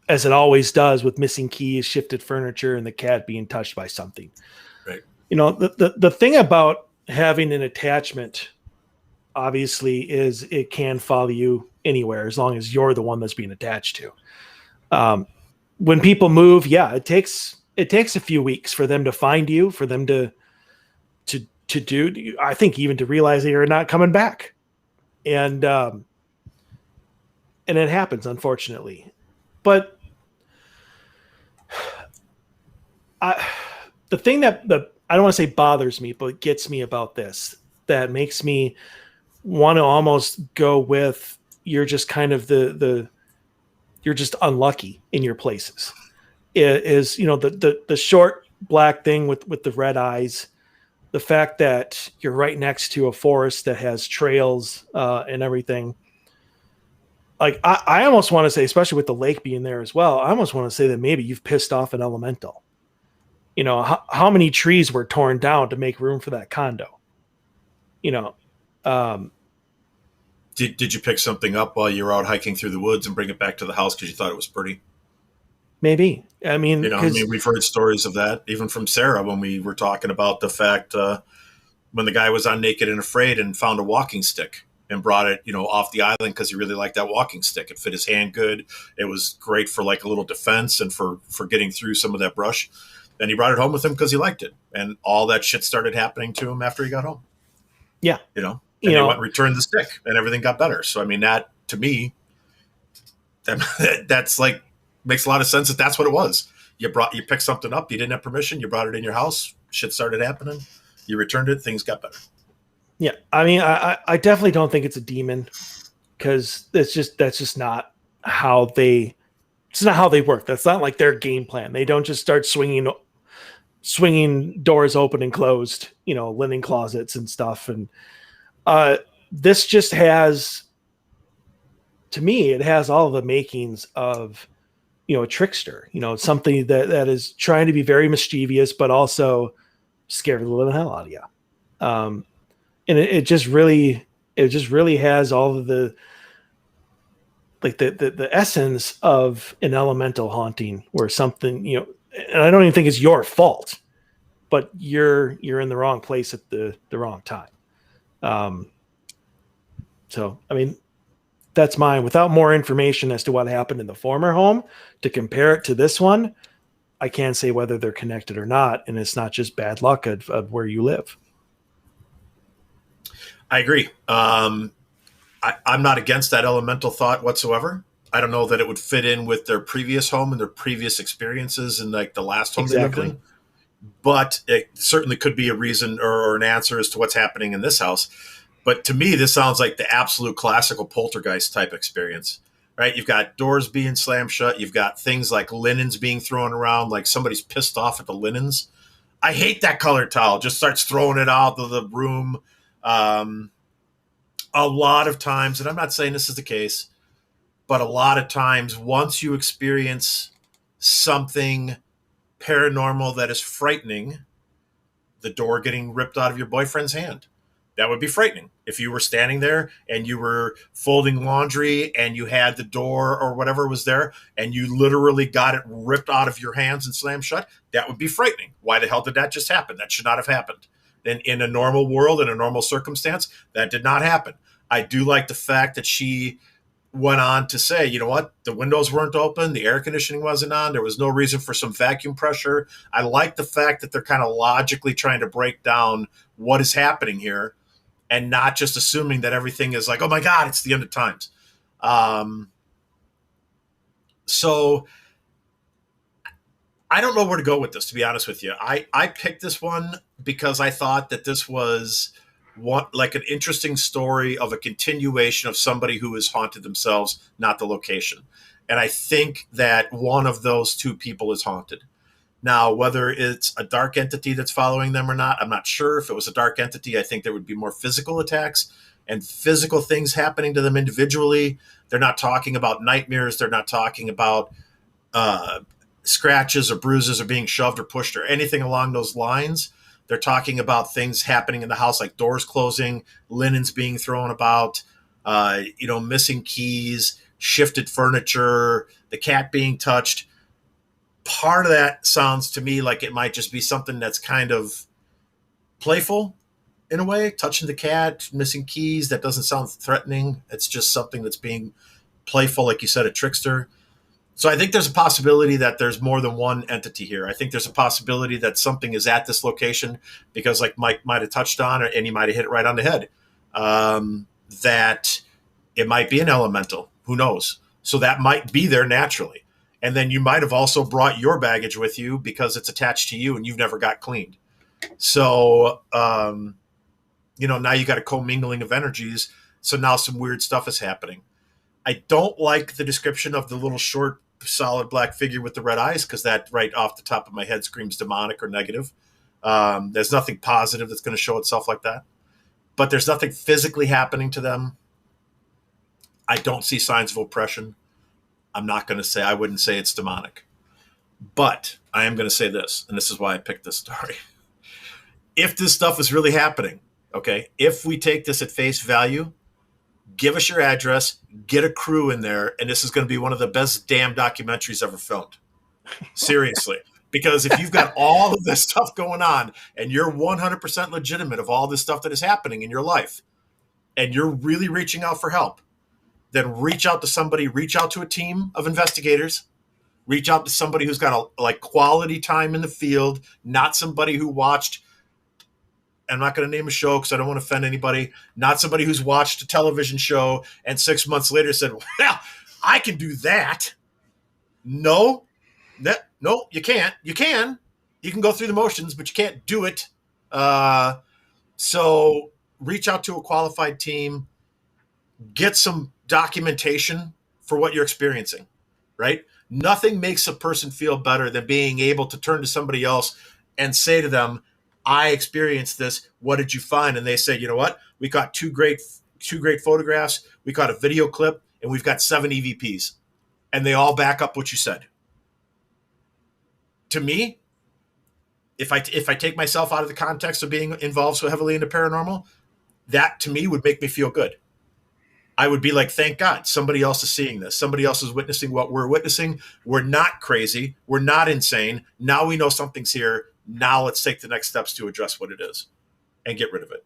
as it always does with missing keys, shifted furniture, and the cat being touched by something. Right. The thing about having an attachment, obviously, is it can follow you anywhere as long as you're the one that's being attached to. When people move, it takes a few weeks for them to find you, for them to do, I think, even to realize that you're not coming back. And it happens, unfortunately. But The thing that I don't want to say bothers me, but gets me about this, that makes me want to almost go with, you're just kind of you're just unlucky in your places. It is, the short black thing with the red eyes, the fact that you're right next to a forest that has trails and everything. Like I almost want to say, especially with the lake being there as well, I almost want to say that maybe you've pissed off an elemental. How many trees were torn down to make room for that condo? Um, Did you pick something up while you were out hiking through the woods and bring it back to the house because you thought it was pretty? maybe. I mean, We've heard stories of that, even from Sarah when we were talking about the fact when the guy was on Naked and Afraid and found a walking stick and brought it, off the island because he really liked that walking stick. It fit his hand good. It was great for like a little defense and for getting through some of that brush. Then he brought it home with him because he liked it. And all that shit started happening to him after he got home. yeah. And he went and returned the stick and everything got better. So, I mean, that to me, that's like, makes a lot of sense that that's what it was. You picked something up, you didn't have permission, you brought it in your house, shit started happening, you returned it, things got better. Yeah. I mean, I definitely don't think it's a demon, because that's just not how they work. That's not like their game plan. They don't just start swinging doors open and closed, linen closets and stuff. And this just has, to me, it has all the makings of, a trickster, something that is trying to be very mischievous, but also scare the living hell out of you. And it just really has all of the, like the essence of an elemental haunting, where something, and I don't even think it's your fault, but you're in the wrong place at the wrong time. So, I mean, that's mine. Without more information as to what happened in the former home to compare it to this one, I can't say whether they're connected or not. And it's not just bad luck of where you live. I agree. I'm not against that elemental thought whatsoever. I don't know that it would fit in with their previous home and their previous experiences in like the last home they lived in. But it certainly could be a reason or an answer as to what's happening in this house. But to me, this sounds like the absolute classical poltergeist type experience, right? You've got doors being slammed shut. You've got things like linens being thrown around, like somebody's pissed off at the linens. I hate that colored towel. Just starts throwing it out of the room. A lot of times, and I'm not saying this is the case, but a lot of times once you experience something paranormal that is frightening, the door getting ripped out of your boyfriend's hand, that would be frightening. If you were standing there and you were folding laundry and you had the door or whatever was there and you literally got it ripped out of your hands and slammed shut, that would be frightening. Why the hell did that just happen? That should not have happened. And in a normal world, in a normal circumstance, that did not happen. I do like the fact that she went on to say, you know what, the windows weren't open, the air conditioning wasn't on, there was no reason for some vacuum pressure. I like the fact that they're kind of logically trying to break down what is happening here and not just assuming that everything is like, oh my God, it's the end of times. So I don't know where to go with this, to be honest with you. I picked this one because I thought that this was like an interesting story of a continuation of somebody who has haunted themselves, not the location. And I think that one of those two people is haunted. Now, whether it's a dark entity that's following them or not, I'm not sure. If it was a dark entity, I think there would be more physical attacks and physical things happening to them individually. They're not talking about nightmares. They're not talking about scratches or bruises or being shoved or pushed or anything along those lines. They're talking about things happening in the house, like doors closing, linens being thrown about, missing keys, shifted furniture, the cat being touched. Part of that sounds to me like it might just be something that's kind of playful in a way, touching the cat, missing keys. That doesn't sound threatening. It's just something that's being playful, like you said, a trickster. So I think there's a possibility that there's more than one entity here. I think there's a possibility that something is at this location because, like Mike might have touched on, and he might have hit it right on the head, that it might be an elemental. Who knows? So that might be there naturally. And then you might have also brought your baggage with you because it's attached to you and you've never got cleaned. So, now you got a commingling of energies. So now some weird stuff is happening. I don't like the description of the little short, solid black figure with the red eyes, because that right off the top of my head screams demonic or negative. There's nothing positive that's going to show itself like that. But there's nothing physically happening to them. I don't see signs of oppression. I wouldn't say it's demonic. But I am going to say this, and this is why I picked this story. If this stuff is really happening, okay, if we take this at face value, give us your address, get a crew in there, and this is going to be one of the best damn documentaries ever filmed. Seriously. Because if you've got all of this stuff going on and you're 100% legitimate of all this stuff that is happening in your life, and you're really reaching out for help, then reach out to somebody, reach out to a team of investigators, reach out to somebody who's got quality time in the field, not somebody who watched, I'm not going to name a show because I don't want to offend anybody, not somebody who's watched a television show and 6 months later said, well, I can do that. No, you can't. You can go through the motions, but you can't do it. So reach out to a qualified team, get some documentation for what you're experiencing, right? Nothing makes a person feel better than being able to turn to somebody else and say to them, I experienced this. What did you find? And they say, you know what? We got two great photographs. We got a video clip, and we've got 7 EVPs, and they all back up what you said. To me, if I take myself out of the context of being involved so heavily into paranormal, that to me would make me feel good. I would be like, thank God somebody else is seeing this. Somebody else is witnessing what we're witnessing. We're not crazy. We're not insane. Now we know something's here. Now let's take the next steps to address what it is and get rid of it.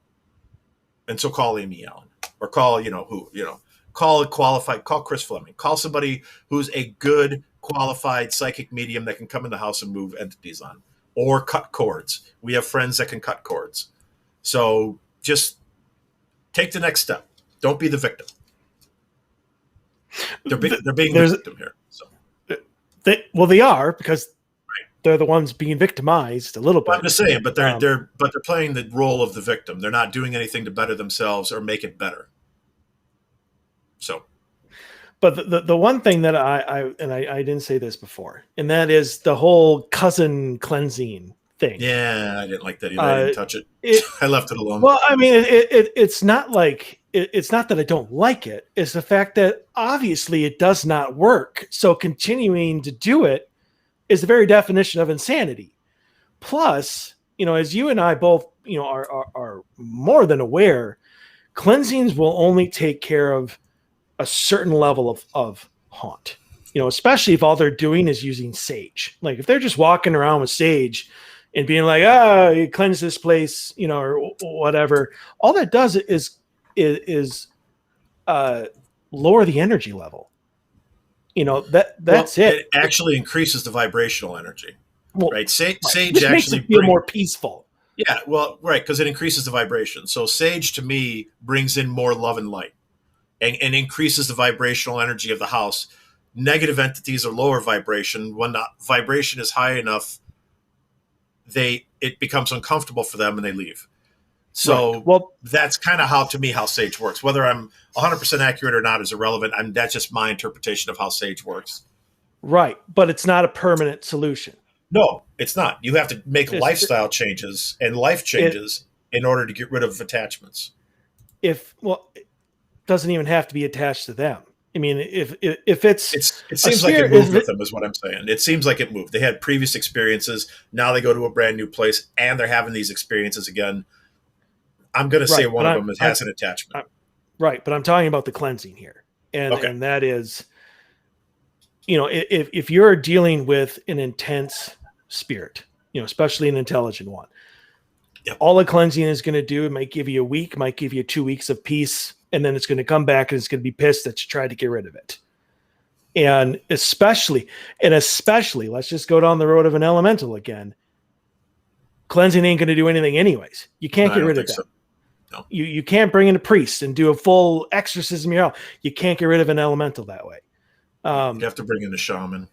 And so call Amy Allen, or call, call a qualified, call Chris Fleming, call somebody who's a good qualified psychic medium that can come in the house and move entities on, or cut cords. We have friends that can cut cords. So just take the next step. Don't be the victim. They're being the victim here. So. They are, because they're the ones being victimized a little bit. I'm just saying, but they're playing the role of the victim. They're not doing anything to better themselves or make it better. So, but the one thing that I didn't say this before, and that is the whole cousin cleansing thing. Yeah, I didn't like that either. I didn't touch it. I left it alone. Well, I mean, it's not like it's not that I don't like it. It's the fact that obviously it does not work. So continuing to do it is the very definition of insanity. Plus, as you and I both, are more than aware, cleansings will only take care of a certain level of haunt. Especially if all they're doing is using sage. Like if they're just walking around with sage and being like, you cleanse this place, or whatever, all that does is lower the energy level. That's it. It actually increases the vibrational energy, right? Sage This actually makes it feel more peaceful. Yeah, well, right, because it increases the vibration. So sage to me brings in more love and light, and increases the vibrational energy of the house. Negative entities are lower vibration. When the vibration is high enough, it becomes uncomfortable for them and they leave. So that's kind of how sage works. Whether I'm 100% accurate or not is irrelevant. That's just my interpretation of how sage works. Right, but it's not a permanent solution. No, it's not. You have to make lifestyle changes and life changes in order to get rid of attachments. It doesn't even have to be attached to them. I mean, if it seems like it moved with them, is what I'm saying. It seems like it moved. They had previous experiences. Now they go to a brand new place and they're having these experiences again. I'm going to say one of them has an attachment. Right, but I'm talking about the cleansing here, and that is, if you're dealing with an intense spirit, especially an intelligent one, all the cleansing is going to do, it might give you a week, might give you 2 weeks of peace, and then it's going to come back and it's going to be pissed that you tried to get rid of it. And especially, let's just go down the road of an elemental again. Cleansing ain't going to do anything anyways. You can't get rid of that. So. No. You can't bring in a priest and do a full exorcism yourself. You can't get rid of an elemental that way. You have to bring in a shaman.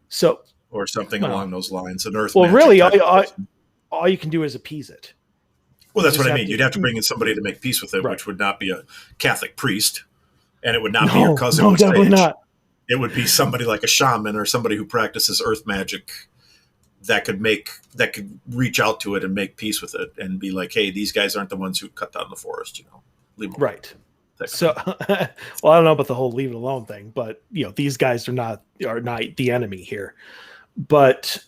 So, or something well, along those lines. An earth well, magic really, type of person. all you can do is appease it. Well, You that's just what I mean. You'd have to bring in somebody to make peace with it, Right. which would not be a Catholic priest, and it would not be No, your cousin no, with definitely sage. not. It would be somebody like a shaman or somebody who practices earth magic that could reach out to it and make peace with it and be like, hey, these guys aren't the ones who cut down the forest, leave them Right. alone. So, well, I don't know about the whole leave it alone thing, but these guys are not the enemy here. But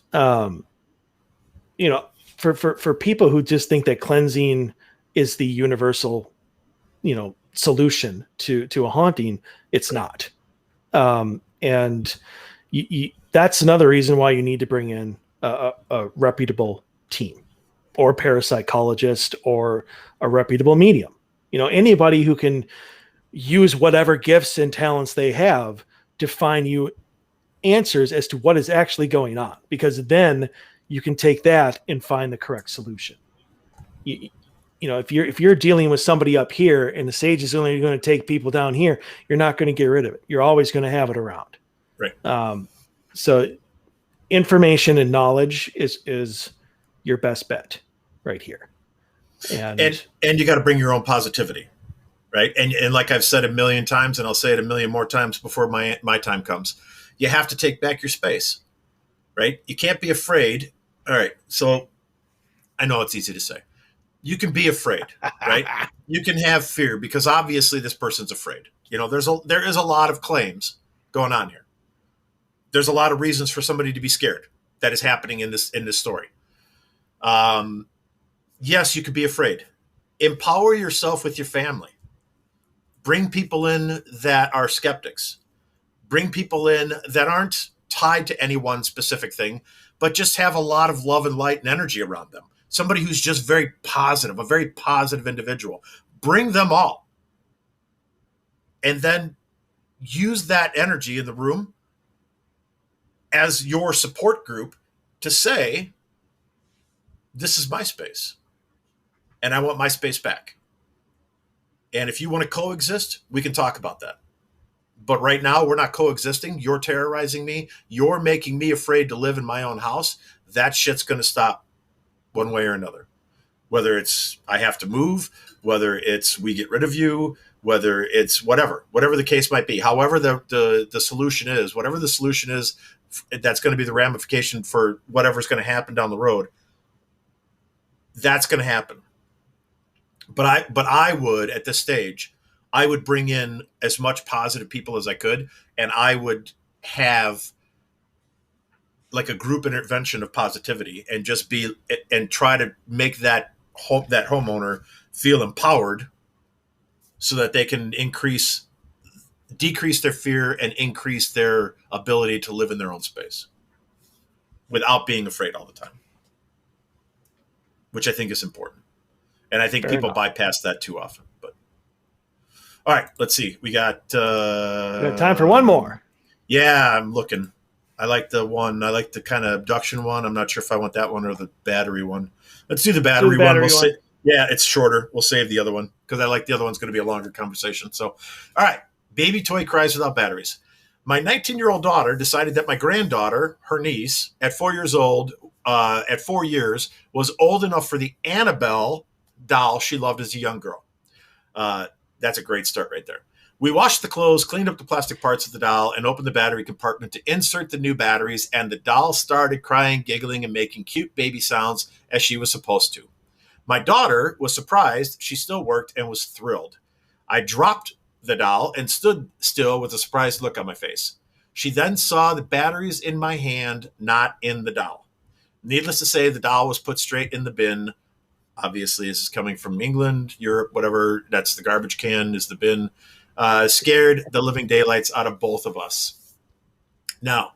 for people who just think that cleansing is the universal, solution to a haunting, it's not. And that's another reason why you need to bring in a reputable team or parapsychologist or a reputable medium. Anybody who can use whatever gifts and talents they have to find you answers as to what is actually going on, because then you can take that and find the correct solution. If you're dealing with somebody up here and the sage is only going to take people down here, you're not going to get rid of it. You're always going to have it around. Right. So information and knowledge is your best bet right here. And you got to bring your own positivity, right? And like I've said a million times, and I'll say it a million more times before my time comes, you have to take back your space, right? You can't be afraid. All right. So I know it's easy to say. You can be afraid, right? You can have fear because obviously this person's afraid. There is a lot of claims going on here. There's a lot of reasons for somebody to be scared that is happening in this story. Yes, you could be afraid. Empower yourself with your family. Bring people in that are skeptics. Bring people in that aren't tied to any one specific thing, but just have a lot of love and light and energy around them. Somebody who's just very positive, a very positive individual. Bring them all. And then use that energy in the room as your support group to say, this is my space and I want my space back. And if you want to coexist, we can talk about that. But right now we're not coexisting. You're terrorizing me. You're making me afraid to live in my own house. That shit's going to stop one way or another. Whether it's I have to move, whether it's we get rid of you, whether it's whatever the case might be. However the solution is, whatever the solution is, that's going to be the ramification for whatever's going to happen down the road. That's going to happen. But I would, at this stage, I would bring in as much positive people as I could, and I would have like a group intervention of positivity and just try to make that homeowner feel empowered so that they can decrease their fear and increase their ability to live in their own space without being afraid all the time, which I think is important. And I think people bypass that too often. But all right, let's see. We got time for one more. Yeah, I'm looking. I like the kind of abduction one. I'm not sure if I want that one or the battery one. Let's do the battery one. Yeah, it's shorter. We'll save the other one because I like the other one's going to be a longer conversation. So, all right. Baby toy cries without batteries. My 19-year-old daughter decided that my granddaughter, her niece, at 4 years, was old enough for the Annabelle doll she loved as a young girl. That's a great start right there. We washed the clothes, cleaned up the plastic parts of the doll, and opened the battery compartment to insert the new batteries, and the doll started crying, giggling, and making cute baby sounds as she was supposed to. My daughter was surprised. She still worked and was thrilled. I dropped the doll and stood still with a surprised look on my face. She then saw the batteries in my hand, not in the doll. Needless to say, the doll was put straight in the bin. Obviously, this is coming from England, Europe, whatever. That's the garbage can is the bin. Scared the living daylights out of both of us. Now,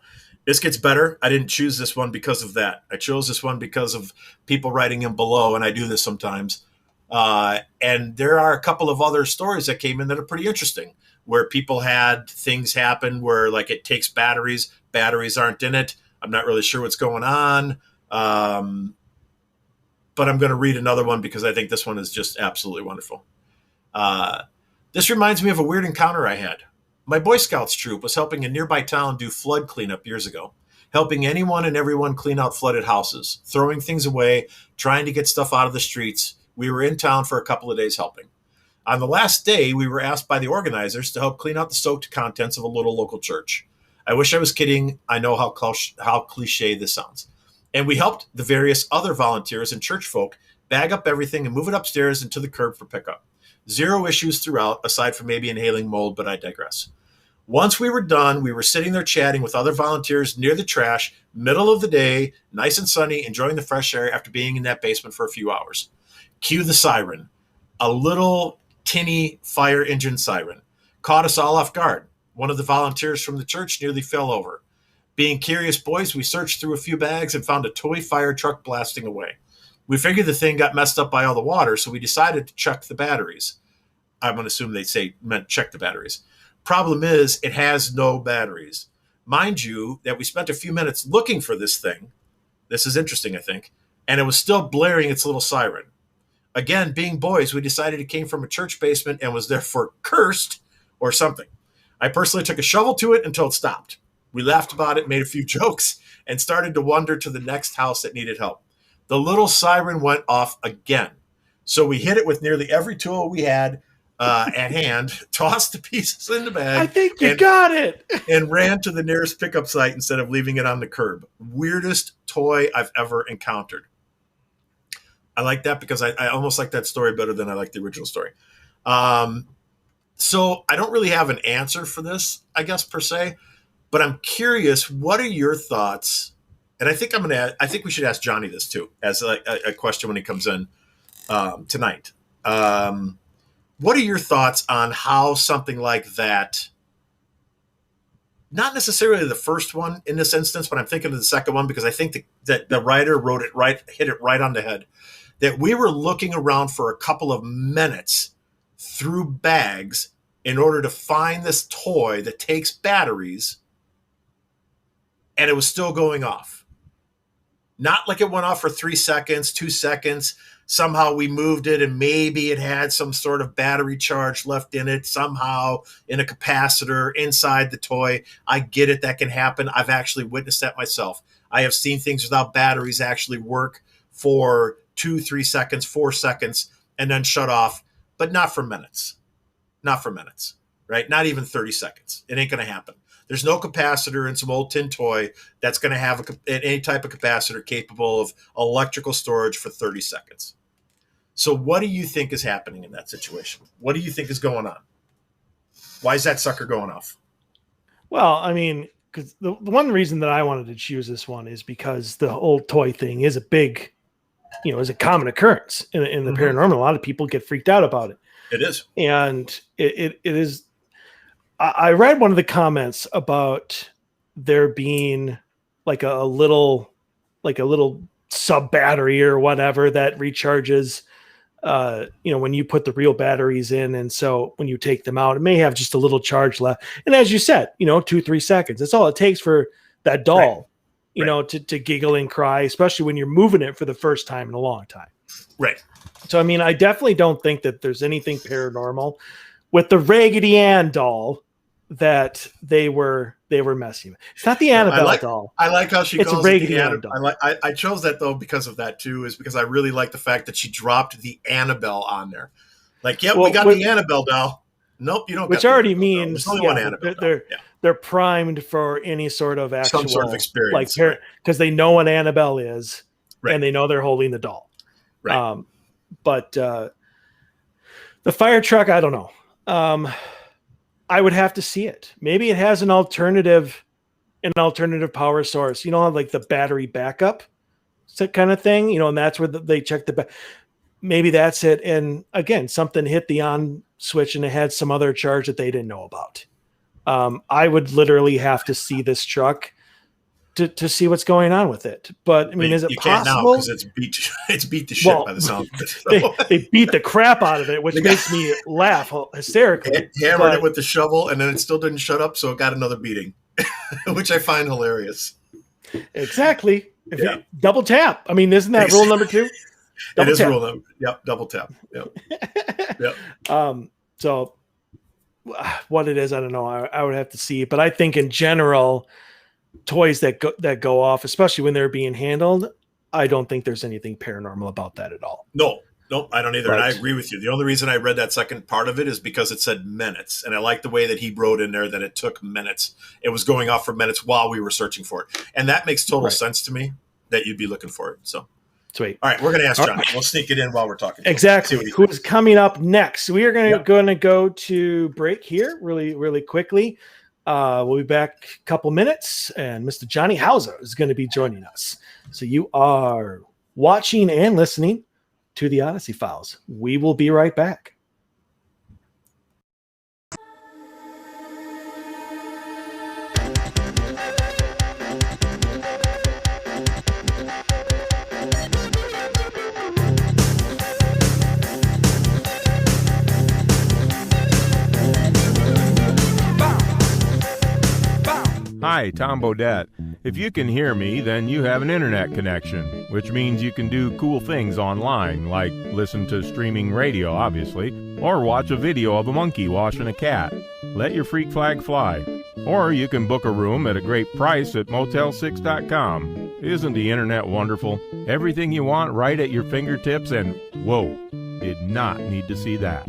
this gets better. I didn't choose this one because of that. I chose this one because of people writing in below, and I do this sometimes. And there are a couple of other stories that came in that are pretty interesting, where people had things happen where, like, it takes batteries aren't in it. I'm not really sure what's going on. But I'm going to read another one because I think this one is just absolutely wonderful. This reminds me of a weird encounter I had. My Boy Scouts troop was helping a nearby town do flood cleanup years ago. helping anyone and everyone clean out flooded houses, throwing things away, trying to get stuff out of the streets. We were in town for a couple of days helping. On the last day, we were asked by the organizers to help clean out the soaked contents of a little local church. I wish I was kidding. I know how cliche this sounds. And we helped the various other volunteers and church folk bag up everything and move it upstairs and to the curb for pickup. Zero issues throughout, aside from maybe inhaling mold, but I digress. Once we were done, we were sitting there chatting with other volunteers near the trash, middle of the day, nice and sunny, enjoying the fresh air after being in that basement for a few hours. Cue the siren. A little tinny fire engine siren. Caught us all off guard. One of the volunteers from the church nearly fell over. Being curious boys, we searched through a few bags and found a toy fire truck blasting away. We figured the thing got messed up by all the water, so we decided to check the batteries. I'm going to assume they meant check the batteries. Problem is, it has no batteries. Mind you, that we spent a few minutes looking for this thing. This is interesting, I think. And it was still blaring its little siren. Again, being boys, we decided it came from a church basement and was therefore cursed or something. I personally took a shovel to it until it stopped. We laughed about it, made a few jokes, and started to wander to the next house that needed help. The little siren went off again. So we hit it with nearly every tool we had at hand, tossed the pieces in the bag. I think you got it. And ran to the nearest pickup site instead of leaving it on the curb. Weirdest toy I've ever encountered. I like that because I almost like that story better than I like the original story. So I don't really have an answer for this, I guess, per se. But I'm curious, what are your thoughts? And I think I think we should ask Johnny this too, as a question when he comes in tonight. What are your thoughts on how something like that, not necessarily the first one in this instance, but I'm thinking of the second one because I think that the writer wrote it right, hit it right on the head, that we were looking around for a couple of minutes through bags in order to find this toy that takes batteries, and it was still going off. Not like it went off for 3 seconds, 2 seconds. Somehow we moved it and maybe it had some sort of battery charge left in it, somehow in a capacitor inside the toy. I get it. That can happen. I've actually witnessed that myself. I have seen things without batteries actually work for 2, 3 seconds, 4 seconds, and then shut off, but not for minutes. Not for minutes, right? Not even 30 seconds. It ain't going to happen. There's no capacitor in some old tin toy that's going to have any type of capacitor capable of electrical storage for 30 seconds. So what do you think is happening in that situation? What do you think is going on? Why is that sucker going off? Well, I mean, because the one reason that I wanted to choose this one is because the old toy thing is a big, is a common occurrence in the paranormal. A lot of people get freaked out about it. It is. And it is. I read one of the comments about there being like a little sub battery or whatever that recharges, when you put the real batteries in. And so when you take them out, it may have just a little charge left. And as you said, 2-3 seconds, that's all it takes for that doll, to giggle and cry, especially when you're moving it for the first time in a long time. Right. So, I mean, I definitely don't think that there's anything paranormal with the Raggedy Ann doll that they were messing with. It's not the Annabelle doll. I like how she it's calls a it the Annabelle doll. I chose that though because of that too, is because I really like the fact that she dropped the Annabelle on there. Like, we got the Annabelle doll. Nope, you don't. Which already means only one Annabelle. They're primed for any sort of actual some sort of experience, because they know what Annabelle is, right, and they know they're holding the doll. Right. But the fire truck, I don't know. I would have to see it. Maybe it has an alternative power source. Like the battery backup kind of thing. And that's where they check maybe that's it. And again, something hit the on switch and it had some other charge that they didn't know about. I would literally have to see this truck to see what's going on with it. But I mean, is it you possible? Can't now because it's beat the shit by the sound of it. So. They beat the crap out of it, which makes me laugh hysterically. Hammered it with the shovel, and then it still didn't shut up, so it got another beating, which I find hilarious. Exactly. If you double tap. I mean, isn't that rule number 2? It is rule number. Yep, double tap. Yep. So what it is, I don't know. I would have to see, but I think in general, toys that go off, especially when they're being handled, I don't think there's anything paranormal about that at all. No, I don't either. Right. And I agree with you. The only reason I read that second part of it is because it said minutes. And I like the way that he wrote in there that it took minutes. It was going off for minutes while we were searching for it. And that makes total sense to me that you'd be looking for it. So sweet. All right, we're going to ask John. We'll sneak it in while we're talking. Exactly. Who is coming up next? We are going to go to break here really, really quickly. We'll be back a couple minutes, and Mr. Johnny Hauser is going to be joining us. So you are watching and listening to the Odyssey Files. We will be right back. Hi, Tom Bodette. If you can hear me, then you have an internet connection, which means you can do cool things online, like listen to streaming radio, obviously, or watch a video of a monkey washing a cat. Let your freak flag fly. Or you can book a room at a great price at motel6.com. Isn't the internet wonderful? Everything you want right at your fingertips, and whoa, did not need to see that.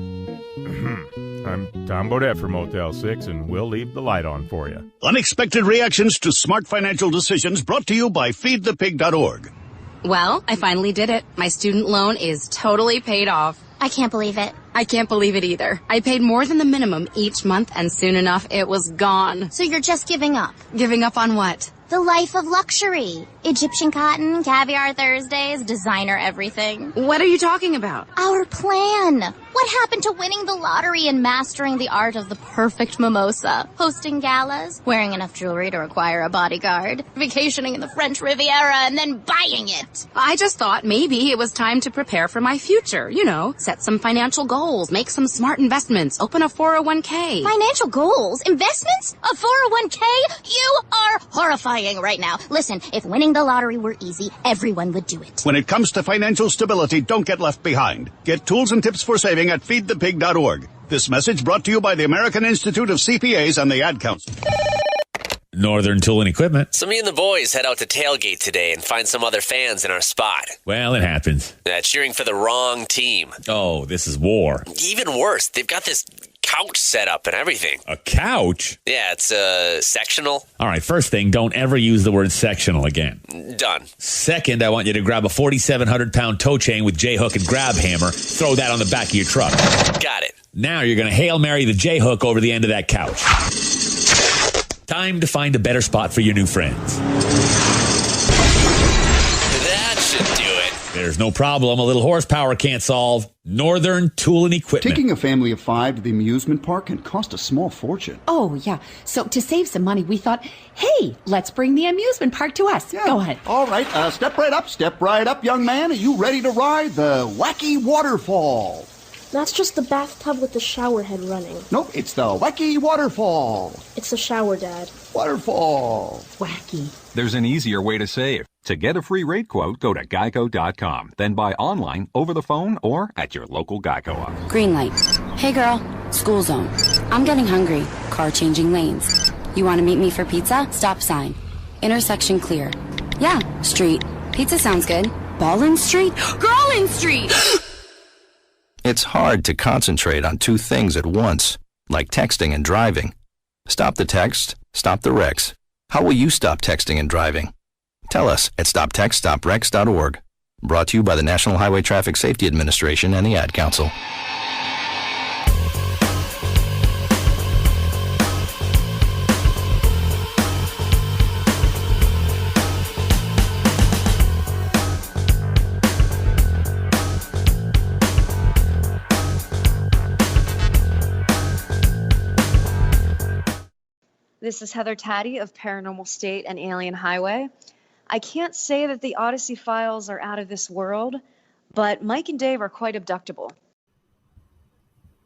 I'm Tom Bodette for Motel 6, and we'll leave the light on for you. Unexpected reactions to smart financial decisions brought to you by feedthepig.org. Well, I finally did it. My student loan is totally paid off. I can't believe it. I can't believe it either. I paid more than the minimum each month, and soon enough, it was gone. So you're just giving up? Giving up on what? The life of luxury. Egyptian cotton, caviar Thursdays, designer everything. What are you talking about? Our plan. What happened to winning the lottery and mastering the art of the perfect mimosa? Hosting galas, wearing enough jewelry to require a bodyguard, vacationing in the French Riviera, and then buying it. I just thought maybe it was time to prepare for my future. You know, set some financial goals, make some smart investments, open a 401k. Financial goals? Investments? A 401k? You are horrifying right now. Listen, if winning the lottery were easy, everyone would do it. When it comes to financial stability, don't get left behind. Get tools and tips for saving at feedthepig.org. This message brought to you by the American Institute of CPAs and the Ad Council. Northern Tool and Equipment. So me and the boys head out to tailgate today and find some other fans in our spot. Well, it happens. Cheering for the wrong team. Oh, this is war. Even worse, they've got this couch set up and everything. A couch? Yeah, it's sectional. All right, first thing, don't ever use the word sectional again. Done. Second, I want you to grab a 4,700-pound tow chain with J-hook and grab hammer. Throw that on the back of your truck. Got it. Now you're going to Hail Mary the J-hook over the end of that couch. Time to find a better spot for your new friends. That should do it. There's no problem a little horsepower can't solve. Northern Tool and Equipment. Taking a family of 5 to the amusement park can cost a small fortune. Oh, yeah. So to save some money, we thought, hey, let's bring the amusement park to us. Yeah. Go ahead. All right. Step right up, young man. Are you ready to ride the wacky waterfall? That's just the bathtub with the shower head running. Nope, it's the wacky waterfall. It's the shower, Dad. Waterfall. Wacky. There's an easier way to save. To get a free rate quote, go to geico.com. Then buy online, over the phone, or at your local Geico office. Green light. Hey, girl. School zone. I'm getting hungry. Car changing lanes. You want to meet me for pizza? Stop sign. Intersection clear. Yeah, street. Pizza sounds good. Ballin Street? Girlin Street! It's hard to concentrate on two things at once, like texting and driving. Stop the text, stop the wrecks. How will you stop texting and driving? Tell us at stoptextstoprex.org. Brought to you by the National Highway Traffic Safety Administration and the Ad Council. This is Heather Taddy of Paranormal State and Alien Highway. I can't say that the Odyssey files are out of this world, but Mike and Dave are quite abductable.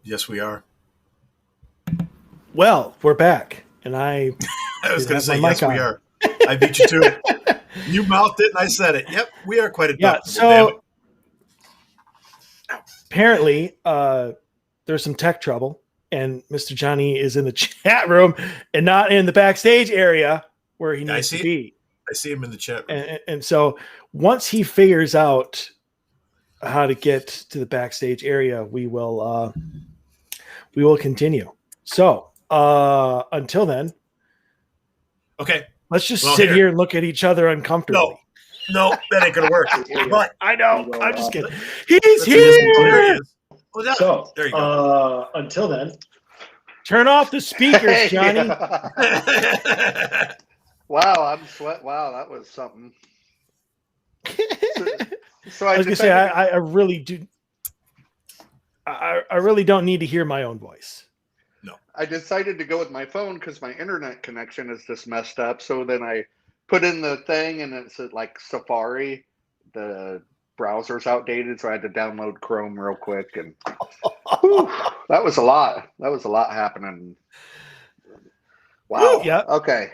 Yes, we are. Well, we're back, and I was going to say, yes, we are. I beat you to it. You mouthed it, and I said it. Yep, we are quite abductable. Yeah, so apparently there's some tech trouble. And Mr. Johnny is in the chat room and not in the backstage area. where he needs to be. I see him in the chat room. And so once he figures out how to get to the backstage area, we will continue. So until then, okay, let's just sit here and look at each other uncomfortably. No, that ain't gonna work. But I know. I'm just kidding. He's here. So there you go. Until then, turn off the speakers, Johnny. Wow, I'm sweat. Wow, that was something. So I was gonna say I really do. I really don't need to hear my own voice. No, I decided to go with my phone because my internet connection is just messed up. So then I put in the thing, and it's like Safari. The browser's outdated, so I had to download Chrome real quick, and whew, that was a lot. That was a lot happening. Wow. Yeah. Okay.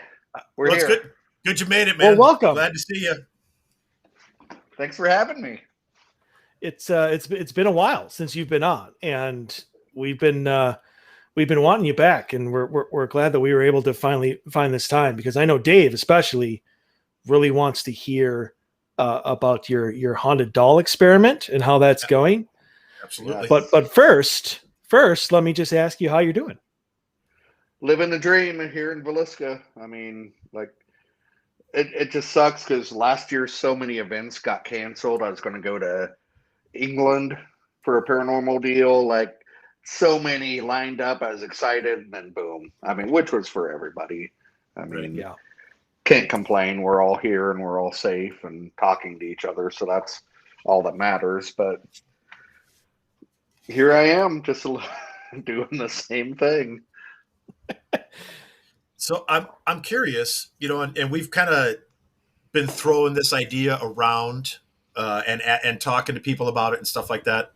We're here. Good. Good you made it, man. Well, welcome. Glad to see you. Thanks for having me. It's been a while since you've been on, and we've been wanting you back, and we're glad that we were able to finally find this time, because I know Dave especially really wants to hear about your haunted doll experiment and how that's going. Absolutely. But first, let me just ask you how you're doing. Living the dream here in Villisca. I mean, like, it just sucks because last year so many events got canceled. I was going to go to England for a paranormal deal. Like, so many lined up. I was excited, and then boom. I mean, which was for everybody. I mean, yeah. Can't complain. We're all here and we're all safe and talking to each other. So that's all that matters. But here I am just doing the same thing. So I'm curious, and we've kind of been throwing this idea around and talking to people about it and stuff like that.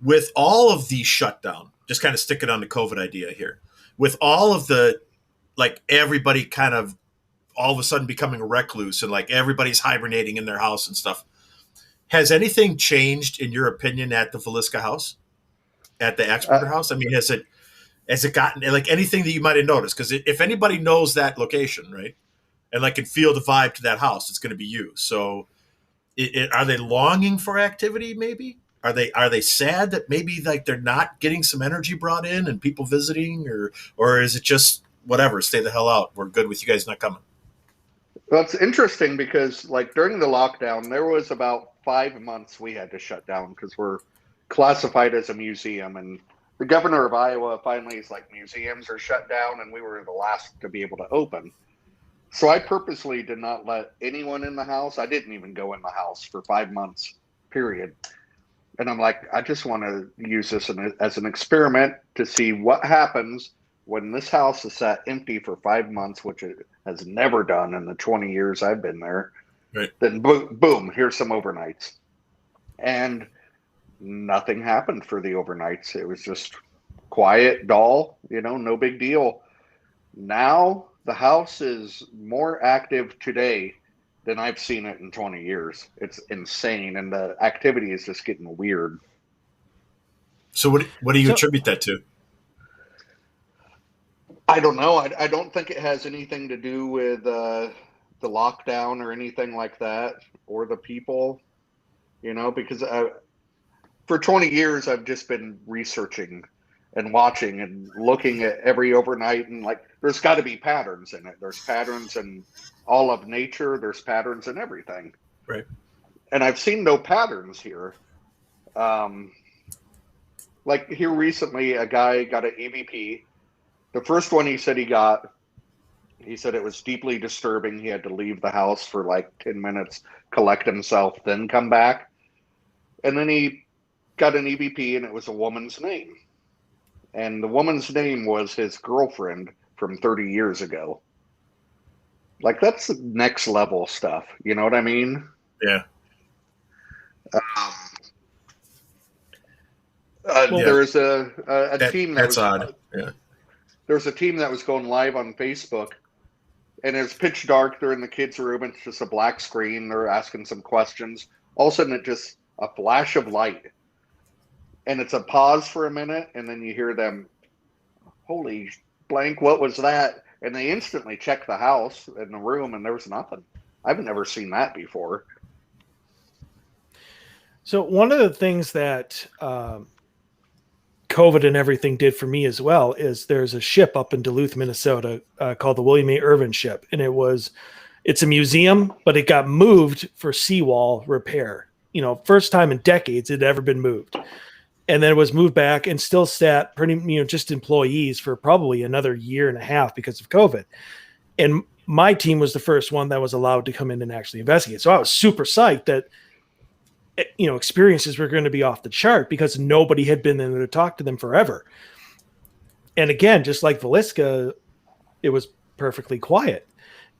With all of the shutdown, just kind of sticking on the COVID idea here, with all of the, like, everybody kind of all of a sudden becoming a recluse and like everybody's hibernating in their house and stuff. Has anything changed in your opinion at the Villisca house, at the Axberger house? I mean, has it gotten like anything that you might have noticed? Because if anybody knows that location, right, and like can feel the vibe to that house, it's going to be you. So are they longing for activity? Maybe are they sad that maybe like they're not getting some energy brought in and people visiting, or is it just whatever, stay the hell out, we're good with you guys not coming? Well, it's interesting because, like, during the lockdown, there was about 5 months we had to shut down because we're classified as a museum. And the governor of Iowa finally is like, museums are shut down, and we were the last to be able to open. So I purposely did not let anyone in the house. I didn't even go in the house for 5 months, period. And I'm like, I just want to use this as an experiment to see what happens when this house is sat empty for 5 months, which it has never done in the 20 years I've been there. Right. Then boom, here's some overnights. And nothing happened for the overnights. It was just quiet, dull, no big deal. Now the house is more active today than I've seen it in 20 years. It's insane. And the activity is just getting weird. So what do you attribute that to? I don't know. I don't think it has anything to do with the lockdown or anything like that, or the people, because for 20 years I've just been researching and watching and looking at every overnight, and like, there's got to be patterns in it. There's patterns in all of nature. There's patterns in everything. Right. And I've seen no patterns here. Like here recently, a guy got an EVP. The first one he said it was deeply disturbing. He had to leave the house for like 10 minutes, collect himself, then come back. And then he got an EVP, and it was a woman's name. And the woman's name was his girlfriend from 30 years ago. Like, that's the next level stuff. You know what I mean? Yeah. There was a team that's odd. Yeah. There was a team that was going live on Facebook, and it's pitch dark. They're in the kids' room. It's just a black screen. They're asking some questions. All of a sudden, it just a flash of light, and it's a pause for a minute, and then you hear them, "Holy blank, what was that?" and they instantly checked the house and the room, and there was nothing. I've never seen that before. So one of the things that COVID and everything did for me as well is there's a ship up in Duluth, Minnesota called the William A. Irvin ship. And it's a museum, but it got moved for seawall repair. First time in decades it had ever been moved. And then it was moved back and still sat just employees for probably another year and a half because of COVID. And my team was the first one that was allowed to come in and actually investigate. So I was super psyched that experiences were going to be off the chart because nobody had been there to talk to them forever. And again, just like Villisca, it was perfectly quiet.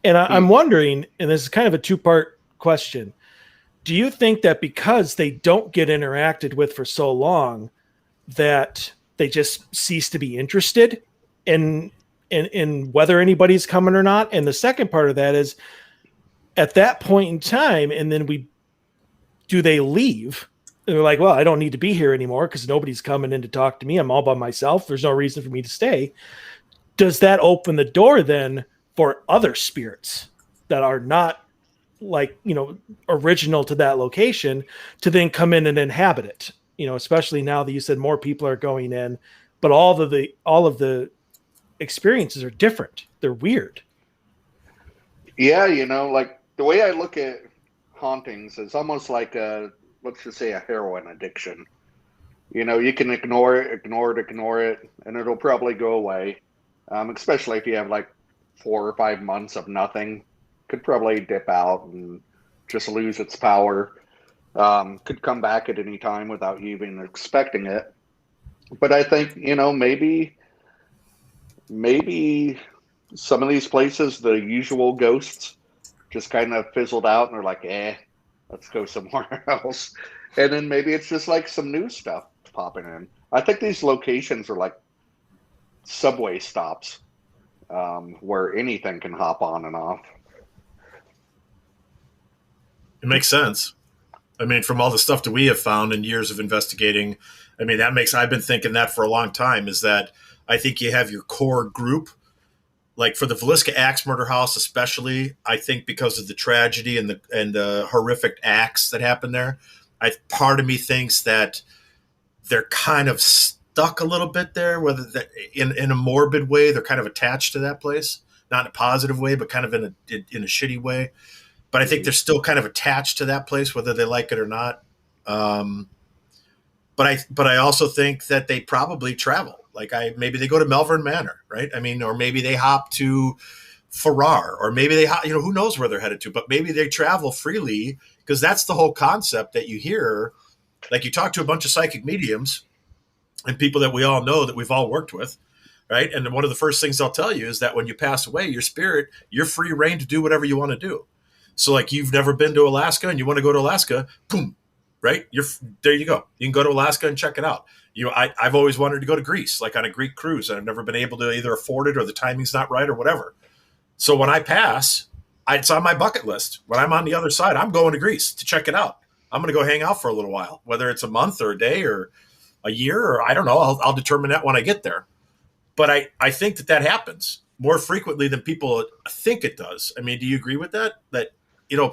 And I'm wondering, and this is kind of a two-part question, do you think that because they don't get interacted with for so long that they just cease to be interested in whether anybody's coming or not? And the second part of that is, at that point in time, and then do they leave? And they're like, well, I don't need to be here anymore because nobody's coming in to talk to me. I'm all by myself. There's no reason for me to stay. Does that open the door then for other spirits that are not original to that location to then come in and inhabit it? Especially now that you said more people are going in, but all of the experiences are different. They're weird. Yeah, the way I look at hauntings is almost like let's just say a heroin addiction. You can ignore it, and it'll probably go away. Especially if you have 4 or 5 months of nothing, could probably dip out and just lose its power. Could come back at any time without you even expecting it. But I think, maybe some of these places, the usual ghosts just kind of fizzled out and they're like, let's go somewhere else. And then maybe it's just some new stuff popping in. I think these locations are like subway stops where anything can hop on and off. It makes sense. I mean, from all the stuff that we have found in years of investigating, I've been thinking that for a long time, is that I think you have your core group. Like for the Villisca Axe murder house, especially, I think because of the tragedy and the horrific acts that happened there, part of me thinks that they're kind of stuck a little bit there, whether that in a morbid way, they're kind of attached to that place, not in a positive way, but kind of in a shitty way. But I think they're still kind of attached to that place, whether they like it or not. But I also think that they probably travel. Maybe they go to Melbourne Manor, right? Or maybe they hop to Farrar, or maybe they hop, who knows where they're headed to, but maybe they travel freely, because that's the whole concept that you hear. You talk to a bunch of psychic mediums and people that we all know, that we've all worked with, right? And one of the first things they'll tell you is that when you pass away, your spirit, you're free reign to do whatever you want to do. So you've never been to Alaska and you want to go to Alaska, boom, right? There you go. You can go to Alaska and check it out. I've always wanted to go to Greece, on a Greek cruise, and I've never been able to either afford it or the timing's not right or whatever. So when I pass, it's on my bucket list. When I'm on the other side, I'm going to Greece to check it out. I'm going to go hang out for a little while, whether it's a month or a day or a year, or I don't know. I'll determine that when I get there. But I think that happens more frequently than people think it does. Do you agree with that? That,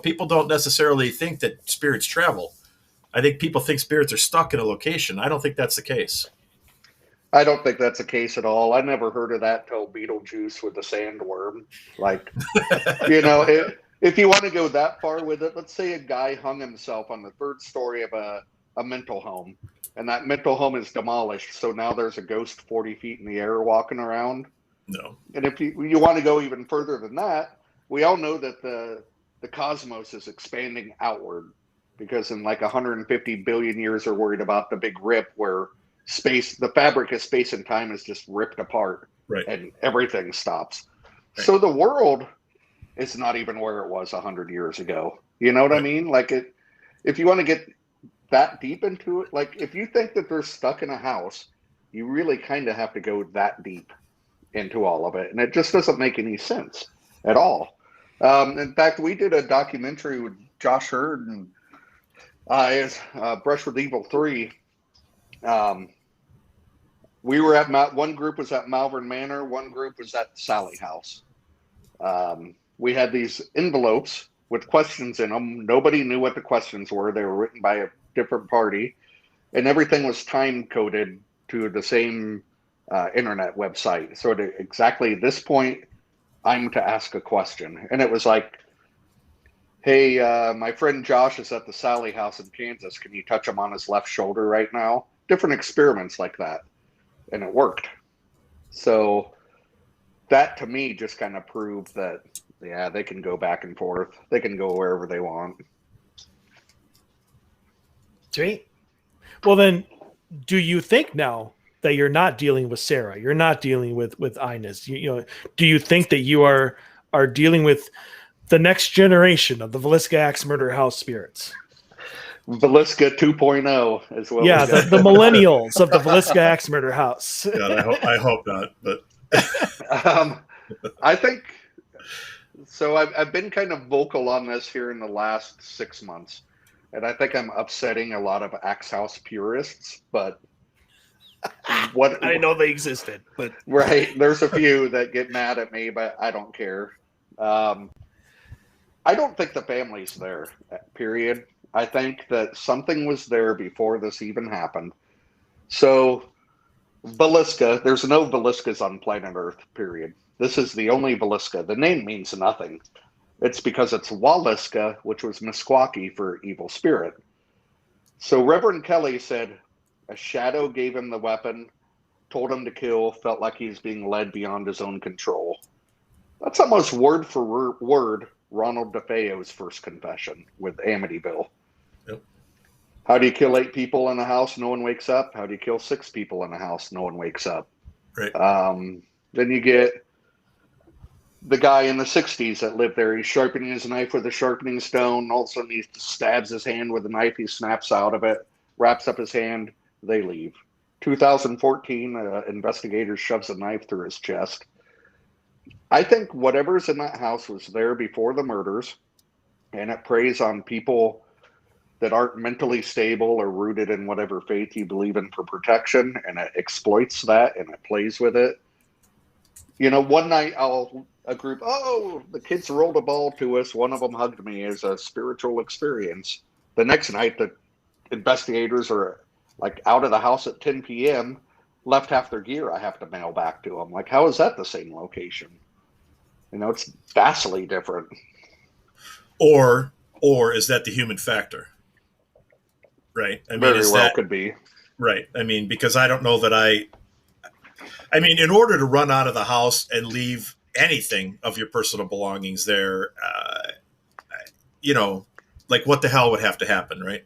people don't necessarily think that spirits travel. I think people think spirits are stuck in a location. I don't think that's the case. I don't think that's the case at all. I never heard of that till Beetlejuice with the sandworm. If you want to go that far with it, let's say a guy hung himself on the 3rd story of a mental home, and that mental home is demolished. So now there's a ghost 40 feet in the air walking around. No. And if you want to go even further than that, we all know that the cosmos is expanding outward, because in 150 billion years are worried about the big rip where the fabric of space and time is just ripped apart, right, and everything stops. Right. So the world is not even where it was 100 years ago. You know what I mean? If you want to get that deep into it, if you think that they're stuck in a house, you really kind of have to go that deep into all of it. And it just doesn't make any sense at all. In fact, we did a documentary with Josh Hurd and Brush with Evil 3. We were at one group was at Malvern Manor, one group was at Sally House. We had these envelopes with questions in them. Nobody knew what the questions were. They were written by a different party, and everything was time coded to the same internet website. So at exactly this point, I'm to ask a question, and it was like, "Hey, my friend Josh is at the Sally House in Kansas. Can you touch him on his left shoulder right now?" Different experiments like that, and it worked. So that to me just kind of proved that, yeah, they can go back and forth. They can go wherever they want. Sweet. Well, then, do you think now that you're not dealing with Sarah, you're not dealing with Ines? Do you think that you are dealing with the next generation of the Villisca Axe Murder House spirits? Villisca 2.0 as well. Yeah, the millennials of the Villisca Axe Murder House. God, I hope not. But I think so. I've been kind of vocal on this here in the last 6 months, and I think I'm upsetting a lot of Axe House purists. But what I know they existed, but right, there's a few that get mad at me, but I don't care. I don't think the family's there. Period. I think that something was there before this even happened. So, Villisca, there's no Villiscas on planet Earth, period. This is the only Villisca. The name means nothing. It's because it's Waliska, which was Meskwaki for evil spirit. So Reverend Kelly said a shadow gave him the weapon, told him to kill, felt like he was being led beyond his own control. That's almost word for word Ronald DeFeo's first confession with Amityville. Yep. How do you kill 8 people in a house? No one wakes up. How do you kill 6 people in a house? No one wakes up. Right. Then you get the guy in the 60s that lived there. He's sharpening his knife with a sharpening stone. All of a sudden he stabs his hand with a knife. He snaps out of it, wraps up his hand. They leave. 2014, investigator shoves a knife through his chest. I think whatever's in that house was there before the murders, and it preys on people that aren't mentally stable or rooted in whatever faith you believe in for protection, and it exploits that and it plays with it. One night a group, the kids rolled a ball to us. One of them hugged me as a spiritual experience. The next night, the investigators are like out of the house at 10 p.m., left half their gear I have to mail back to them. Like, how is that the same location? It's vastly different. Or is that the human factor? Right. I mean, Very well could be. Right. I mean, because I don't know that I mean, in order to run out of the house and leave anything of your personal belongings there, like what the hell would have to happen, right?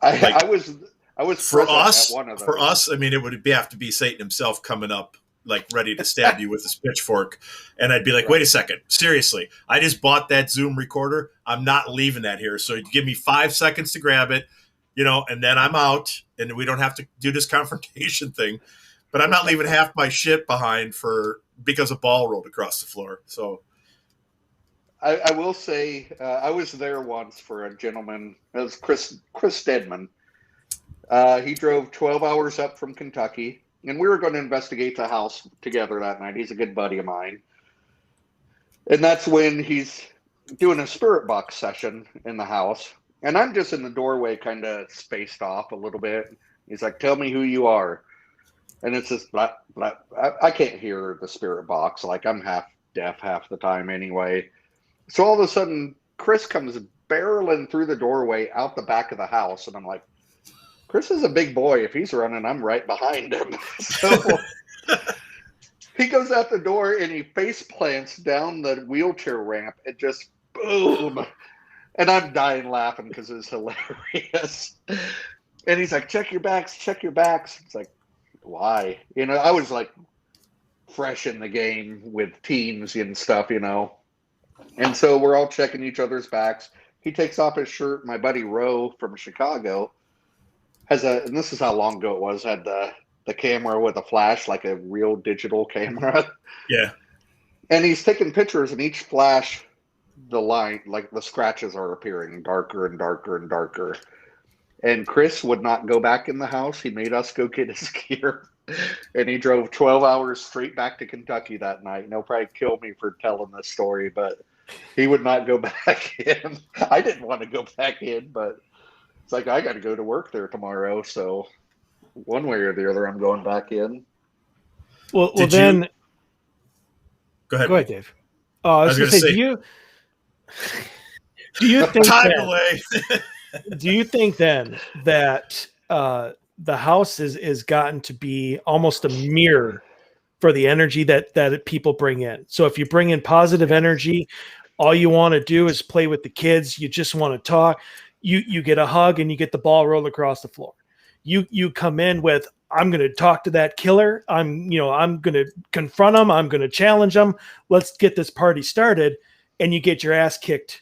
I was for us. At one of those. For us, I mean, it would have to be Satan himself coming up, like ready to stab you with his pitchfork, and I'd be like, "Wait a second, seriously! I just bought that Zoom recorder. I'm not leaving that here. So give me 5 seconds to grab it, and then I'm out, and we don't have to do this confrontation thing. But I'm not leaving half my shit behind because a ball rolled across the floor." So. I will say I was there once for a gentleman. It was Chris Stedman. He drove 12 hours up from Kentucky, and we were going to investigate the house together that night. He's a good buddy of mine. And that's when he's doing a spirit box session in the house. And I'm just in the doorway, kind of spaced off a little bit. He's like, "Tell me who you are." And it's just blah, blah. I can't hear the spirit box. Like, I'm half deaf half the time anyway. So all of a sudden, Chris comes barreling through the doorway out the back of the house. And I'm like, Chris is a big boy. If he's running, I'm right behind him. So he goes out the door and he face plants down the wheelchair ramp and just boom. And I'm dying laughing because it's hilarious. And he's like, check your backs. It's like, why? I was like fresh in the game with teens and stuff, And so we're all checking each other's backs. He takes off his shirt. My buddy Roe from Chicago and this is how long ago it was, had the camera with a flash, like a real digital camera. Yeah. And he's taking pictures, and each flash, the line, like the scratches are appearing darker and darker and darker. And Chris would not go back in the house. He made us go get his gear. And he drove 12 hours straight back to Kentucky that night. And he'll probably kill me for telling this story, but he would not go back in. I didn't want to go back in, but it's like, I got to go to work there tomorrow. So one way or the other, I'm going back in. Well, then. Go ahead. Go ahead, Dave. I was going to say, do you think do you think then that the house is gotten to be almost a mirror for the energy that people bring in? So if you bring in positive energy, all you want to do is play with the kids. You just want to talk. You get a hug and you get the ball rolled across the floor. You come in with, I'm going to talk to that killer. I'm going to confront him. I'm going to challenge him. Let's get this party started. And you get your ass kicked,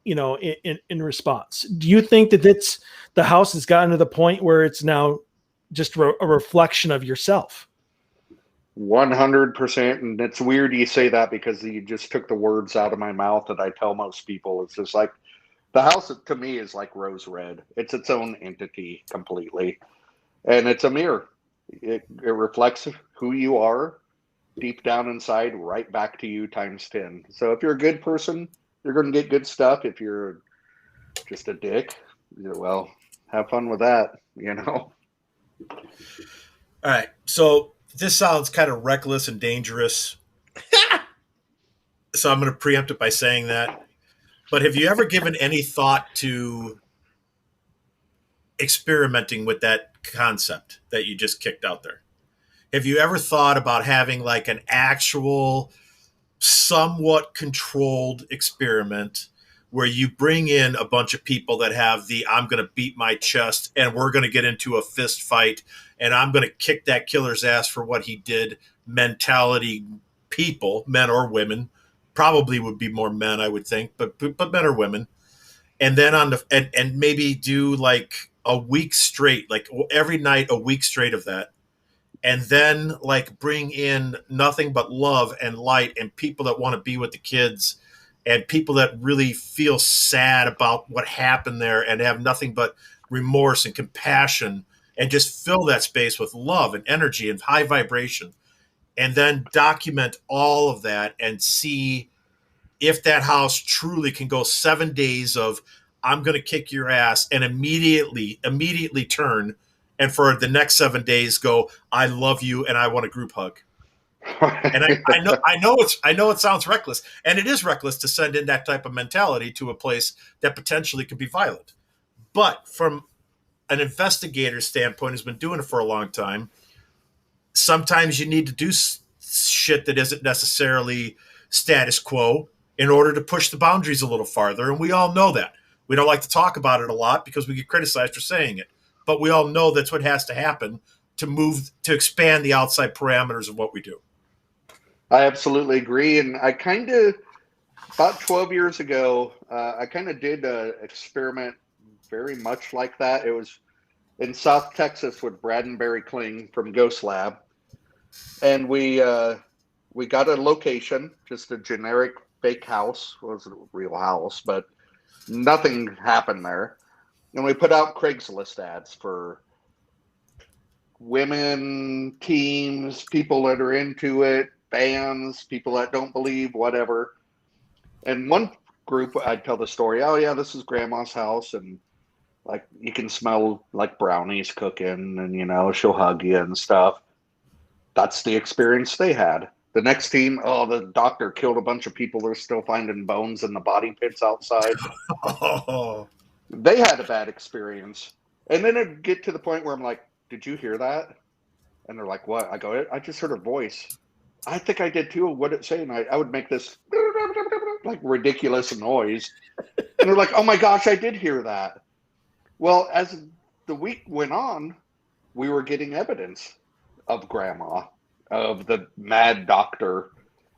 in response. Do you think that the house has gotten to the point where it's now just a reflection of yourself? 100%. And it's weird you say that, because you just took the words out of my mouth that I tell most people. It's just like, the house to me is like rose red. It's its own entity completely. And it's a mirror. It reflects who you are deep down inside, right back to you times 10. So if you're a good person, you're going to get good stuff. If you're just a dick, well, have fun with that, All right. So this sounds kind of reckless and dangerous. So I'm going to preempt it by saying that. But have you ever given any thought to experimenting with that concept that you just kicked out there? Have you ever thought about having like an actual, somewhat controlled experiment where you bring in a bunch of people that have the I'm going to beat my chest and we're going to get into a fist fight and I'm going to kick that killer's ass for what he did mentality people, men or women, probably would be more men, I would think, but men or women. And then and maybe do like a week straight, like every night, a week straight of that. And then like bring in nothing but love and light and people that want to be with the kids and people that really feel sad about what happened there and have nothing but remorse and compassion, and just fill that space with love and energy and high vibration. And then document all of that and see if that house truly can go 7 days of I'm going to kick your ass and immediately turn. And for the next 7 days, go, I love you and I want a group hug. And I know it sounds reckless, and it is reckless to send in that type of mentality to a place that potentially could be violent. But from an investigator's standpoint, who's been doing it for a long time, sometimes you need to do shit that isn't necessarily status quo in order to push the boundaries a little farther. And we all know that. We don't like to talk about it a lot because we get criticized for saying it. But we all know that's what has to happen to expand the outside parameters of what we do. I absolutely agree. And I kind of, about 12 years ago, I kind of did an experiment very much like that. It was in South Texas with Brad and Barry Kling from Ghost Lab. And we got a location, just a generic fake house. It wasn't a real house, but nothing happened there. And we put out Craigslist ads for women, teams, people that are into it, fans, people that don't believe, whatever. And one group, I'd tell the story, oh yeah, this is grandma's house, and like you can smell like brownies cooking, and she'll hug you and stuff. That's the experience they had. The next team, oh, the doctor killed a bunch of people. They're still finding bones in the body pits outside. They had a bad experience. And then it'd get to the point where I'm like, did you hear that? And they're like, what? I go, I just heard a voice. I think I did too. What did it say? And I would make this like ridiculous noise. And they're like, oh my gosh, I did hear that. Well, as the week went on, we were getting evidence of grandma, of the mad doctor.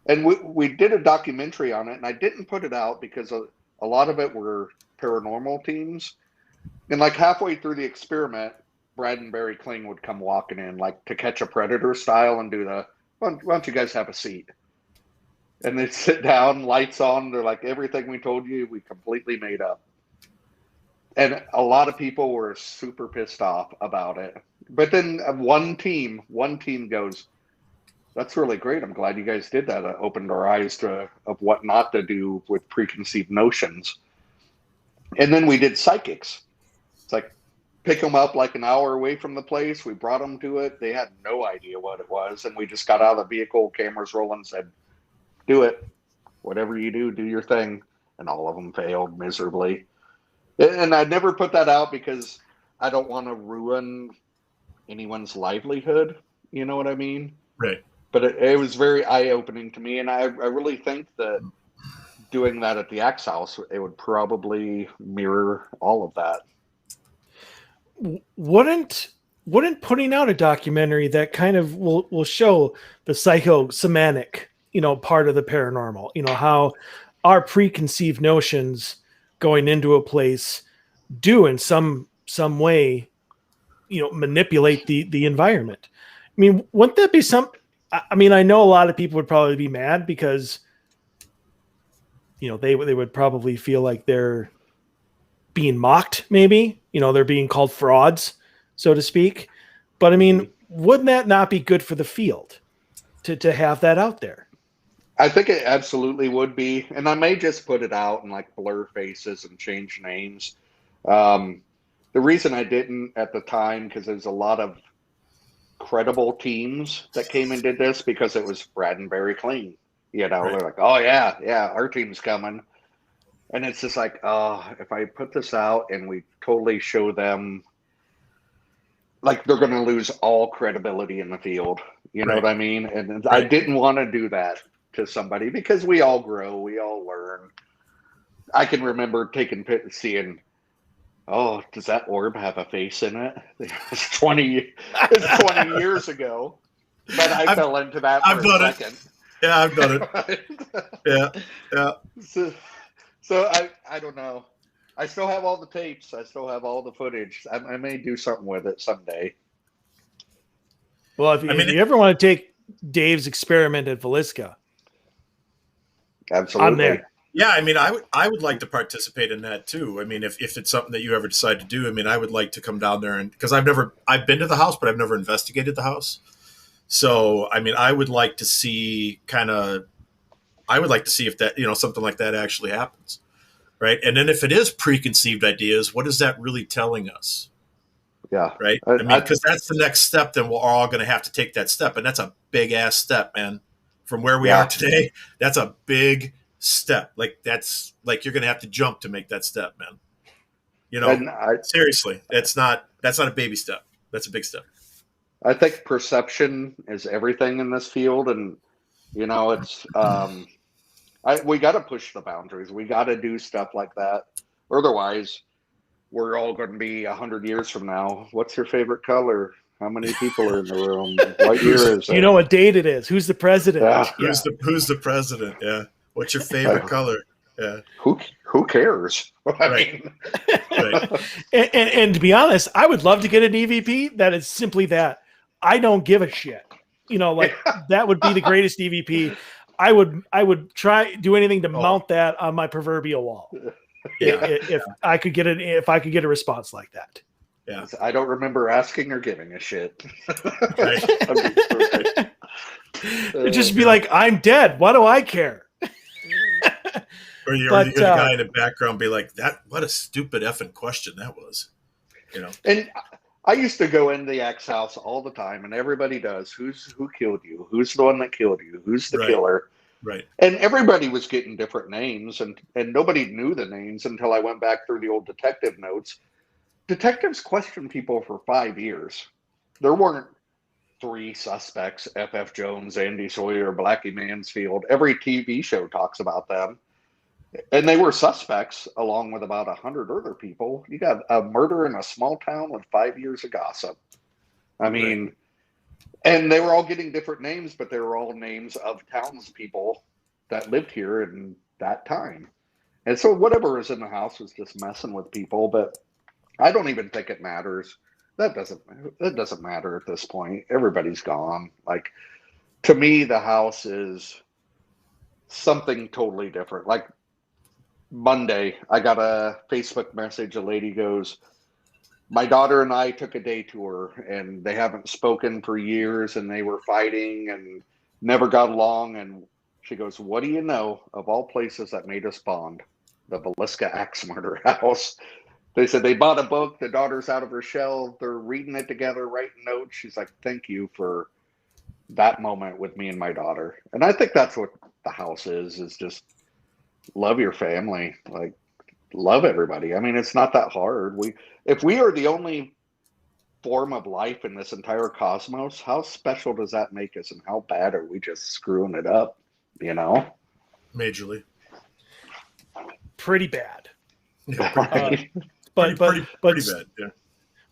And we did a documentary on it, and I didn't put it out because a lot of it were paranormal teams. And like halfway through the experiment, Brad and Barry Kling would come walking in like To Catch a Predator style and do the, why don't you guys have a seat? And they'd sit down, lights on. They're like, everything we told you, we completely made up. And a lot of people were super pissed off about it. But then one team goes, "That's really great. I'm glad you guys did that. It opened our eyes of what not to do with preconceived notions." And then we did psychics. It's like, pick them up like an hour away from the place. We brought them to it. They had no idea what it was. And we just got out of the vehicle, cameras rolling, said, "Do it. Whatever you do your thing." And all of them failed miserably. And I never put that out because I don't want to ruin anyone's livelihood. You know what I mean? Right. But it was very eye-opening to me. And I really think that doing that at the Axe House, it would probably mirror all of that. Wouldn't putting out a documentary that kind of will show the psychosomatic, part of the paranormal, how our preconceived notions going into a place do in some way, manipulate the environment. I mean, wouldn't that be I know a lot of people would probably be mad because, they would probably feel like they're being mocked, maybe, they're being called frauds, so to speak. But I mean, wouldn't that not be good for the field to have that out there? I think it absolutely would be. And I may just put it out and like blur faces and change names. The reason I didn't at the time, because there's a lot of credible teams that came and did this because it was Brad and Barry clean. They're like, "Oh yeah, our team's coming." And it's just like, if I put this out and we totally show them, like, they're going to lose all credibility in the field. You know what I mean? And I didn't want to do that to somebody because we all grow, we all learn. I can remember seeing, "Oh, does that orb have a face in it?" It's 20 years ago, but I fell into that for a second. Yeah, I've done it. Yeah. So I don't know. I still have all the tapes. I still have all the footage. I may do something with it someday. Well, if you ever want to take Dave's experiment at Villisca, absolutely, I'm there. Yeah, I mean, I would like to participate in that too. I mean, if it's something that you ever decide to do, I mean, I would like to come down there because I've been to the house, but I've never investigated the house. So, I mean, I would like to see if that, something like that actually happens. Right. And then if it is preconceived ideas, what is that really telling us? Yeah. Right. I mean, because that's the next step, then we're all going to have to take that step. And that's a big ass step, man. From where we are today, that's a big step. Like, that's like, you're going to have to jump to make that step, man. Seriously, that's not a baby step. That's a big step. I think perception is everything in this field. And, it's, we got to push the boundaries. We got to do stuff like that. Otherwise, we're all going to be 100 years from now. What's your favorite color? How many people are in the room? What year is it? You know what date it is? Who's the president? Yeah. Who's the president? Yeah. What's your favorite color? Yeah. Who cares? I mean. Right. And to be honest, I would love to get an EVP that is simply that. I don't give a shit. That would be the greatest EVP. I would do anything to mount that on my proverbial wall. If I could get a response like that. Yeah. I don't remember asking or giving a shit. It'd just be like, "I'm dead. Why do I care?" Or you hear the guy in the background be like, what a stupid effing question that was. And I used to go in the Axe House all the time, and everybody does. Who killed you? Who's the one that killed you? Who's the killer? Right. And everybody was getting different names, and nobody knew the names until I went back through the old detective notes. Detectives questioned people for 5 years. There weren't 3 suspects: F.F. Jones, Andy Sawyer, Blackie Mansfield. Every TV show talks about them. And they were suspects along with about 100 other people. You got a murder in a small town with 5 years of gossip. I mean, and they were all getting different names, but they were all names of townspeople that lived here in that time. And so whatever was in the house was just messing with people. But I don't even think it matters. That doesn't matter at this point. Everybody's gone. Like, to me, the house is something totally different. Like, Monday, I got a Facebook message. A lady goes, my daughter and I took a day tour, and they haven't spoken for years, and they were fighting and never got along. And she goes, "What do you know of all places that made us bond? The Villisca Axe Murder House." They said they bought a book. The daughter's out of her shell. They're reading it together, writing notes. She's like, "Thank you for that moment with me and my daughter." And I think that's what the house is just love your family. Like, love everybody. I mean, it's not that hard. If we are the only form of life in this entire cosmos, how special does that make us, and how bad are we just screwing it up, you know? Majorly. Pretty bad. Yeah, but pretty bad. Yeah.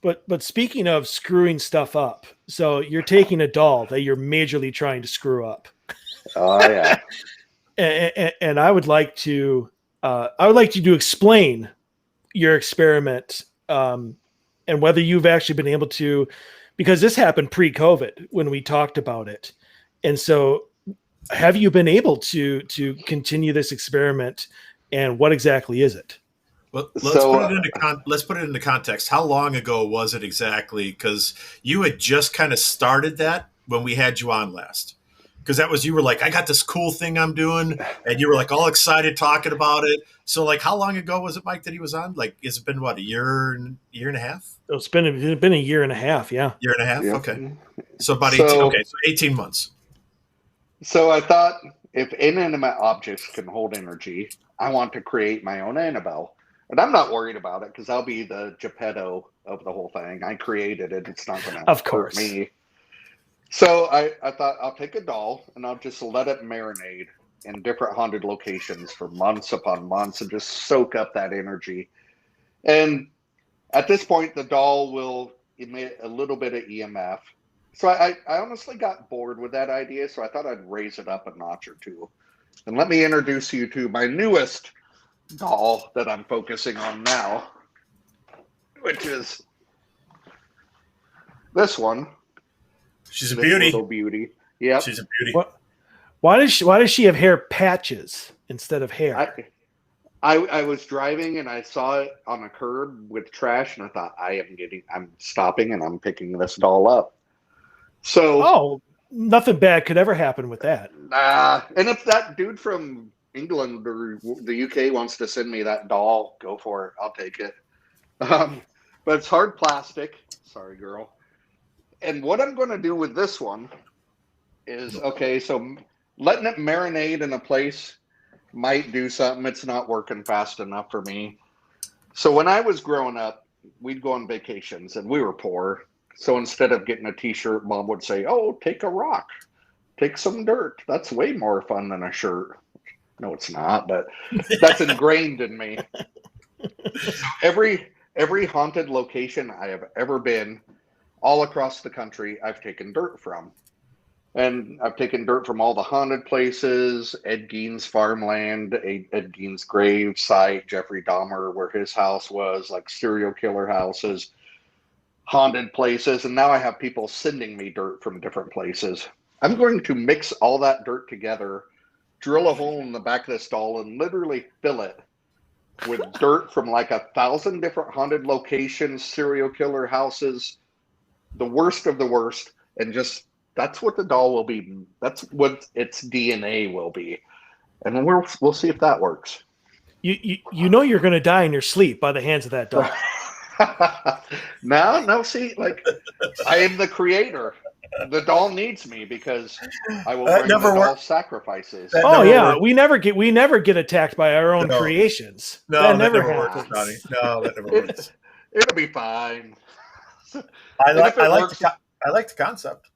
But speaking of screwing stuff up, so you're taking a doll that you're majorly trying to screw up. Oh yeah. And I would like you to explain your experiment, and whether you've actually been able to, because this happened pre-COVID when we talked about it. And so have you been able to continue this experiment, and what exactly is it? Well, let's put it into context. How long ago was it exactly? Because you had just kind of started that when we had you on last. Because you were like, I got this cool thing I'm doing, and you were like all excited talking about it. So, like, how long ago was it, Mike, that he was on? Like, has it been what, a year and a half? It's been a year and a half, yeah. Year and a half, Yep. Okay. So about 18. Okay, so 18 months. So I thought, if inanimate objects can hold energy, I want to create my own Annabelle. And I'm not worried about it because I'll be the Geppetto of the whole thing. I created it. It's not going to hurt me. So I thought I'll take a doll and I'll just let it marinate in different haunted locations for months upon months and just soak up that energy. And at this point, the doll will emit a little bit of EMF. So I honestly got bored with that idea, so I thought I'd raise it up a notch or two. And let me introduce you to my newest doll that I'm focusing on now, which is this one. She's a beauty. Little beauty. Yeah. She's a beauty. Why does she have hair patches instead of hair? I was driving and I saw it on a curb with trash, and I thought, I'm stopping and I'm picking this doll up. So nothing bad could ever happen with that. And if that dude from England or the UK wants to send me that doll, go for it. I'll take it. But it's hard plastic. Sorry, girl. And what I'm going to do with this one is, so letting it marinate in a place might do something. It's not working fast enough for me. So when I was growing up, we'd go on vacations and we were poor. So instead of getting a t-shirt, Mom would say, "Oh, take a rock, take some dirt. That's way more fun than a shirt." No, it's not, but that's ingrained in me. Every haunted location I have ever been, all across the country, I've taken dirt from. And I've taken dirt from all the haunted places, Ed Gein's farmland, Ed Gein's grave site, Jeffrey Dahmer, where his house was, like serial killer houses, haunted places. And now I have people sending me dirt from different places. I'm going to mix all that dirt together, drill a hole in the back of this doll, and literally fill it with dirt from like 1,000 different haunted locations, serial killer houses, the worst of the worst, and just that's what the doll will be. That's what its DNA will be, and we'll see if that works. You know you're going to die in your sleep by the hands of that doll. No, see, like I am the creator. The doll needs me because I will bring the doll sacrifices. We never get attacked by our own creations. No, that never happens. Works, no, that never works. It'll be fine. I like the concept.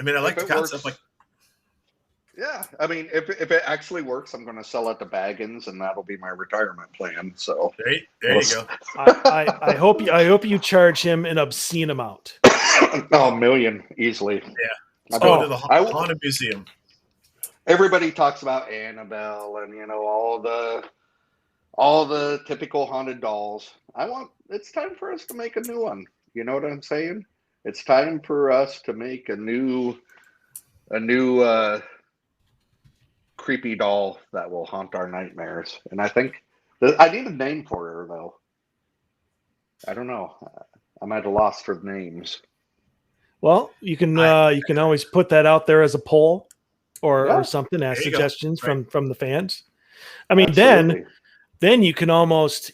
I mean, I like the concept. Works, yeah, I mean, if it actually works, I'm going to sell it to Baggins, and that'll be my retirement plan. So there you go. I hope you charge him an obscene amount. $1 million easily. Yeah, let's go to the haunted museum. Everybody talks about Annabelle and all the typical haunted dolls. It's time for us to make a new one. You know what I'm saying? It's time for us to make a new creepy doll that will haunt our nightmares. And I think I need a name for her, though. I don't know. I'm at a loss for names. Well, you can always put that out there as a poll or something, ask There you go. suggestions Right. from the fans. I mean, Absolutely. then you can almost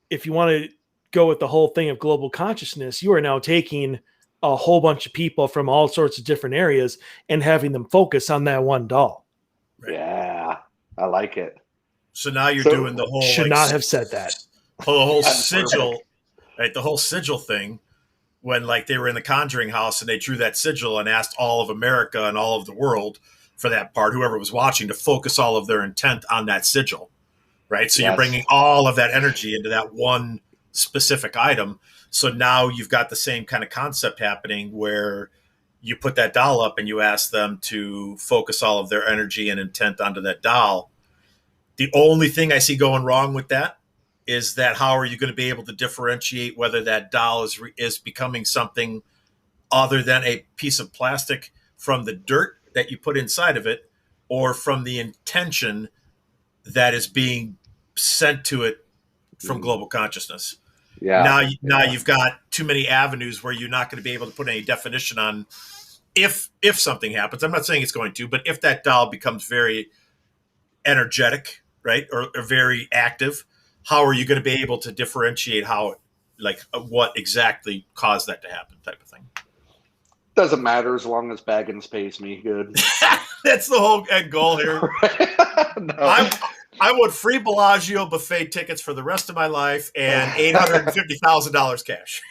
if you want to go with the whole thing of global consciousness, you are now taking a whole bunch of people from all sorts of different areas and having them focus on that one doll. Right. Yeah, I like it. So now you're doing the whole Should not have said that. the whole That's sigil, perfect. right? The whole sigil thing. When like they were in the Conjuring house and they drew that sigil and asked all of America and all of the world, for that part, whoever was watching, to focus all of their intent on that sigil, right? So you're bringing all of that energy into that one specific item. So now you've got the same kind of concept happening where you put that doll up and you ask them to focus all of their energy and intent onto that doll. The only thing I see going wrong with that is that how are you going to be able to differentiate whether that doll is becoming something other than a piece of plastic from the dirt that you put inside of it, or from the intention that is being sent to it from global consciousness. Yeah. Now you've got too many avenues where you're not going to be able to put any definition on if something happens. I'm not saying it's going to, but if that doll becomes very energetic, right, or very active, how are you going to be able to differentiate what exactly caused that to happen, type of thing? Doesn't matter as long as Baggins pays me good. That's the whole end goal here. No. I want free Bellagio buffet tickets for the rest of my life and $850,000 cash.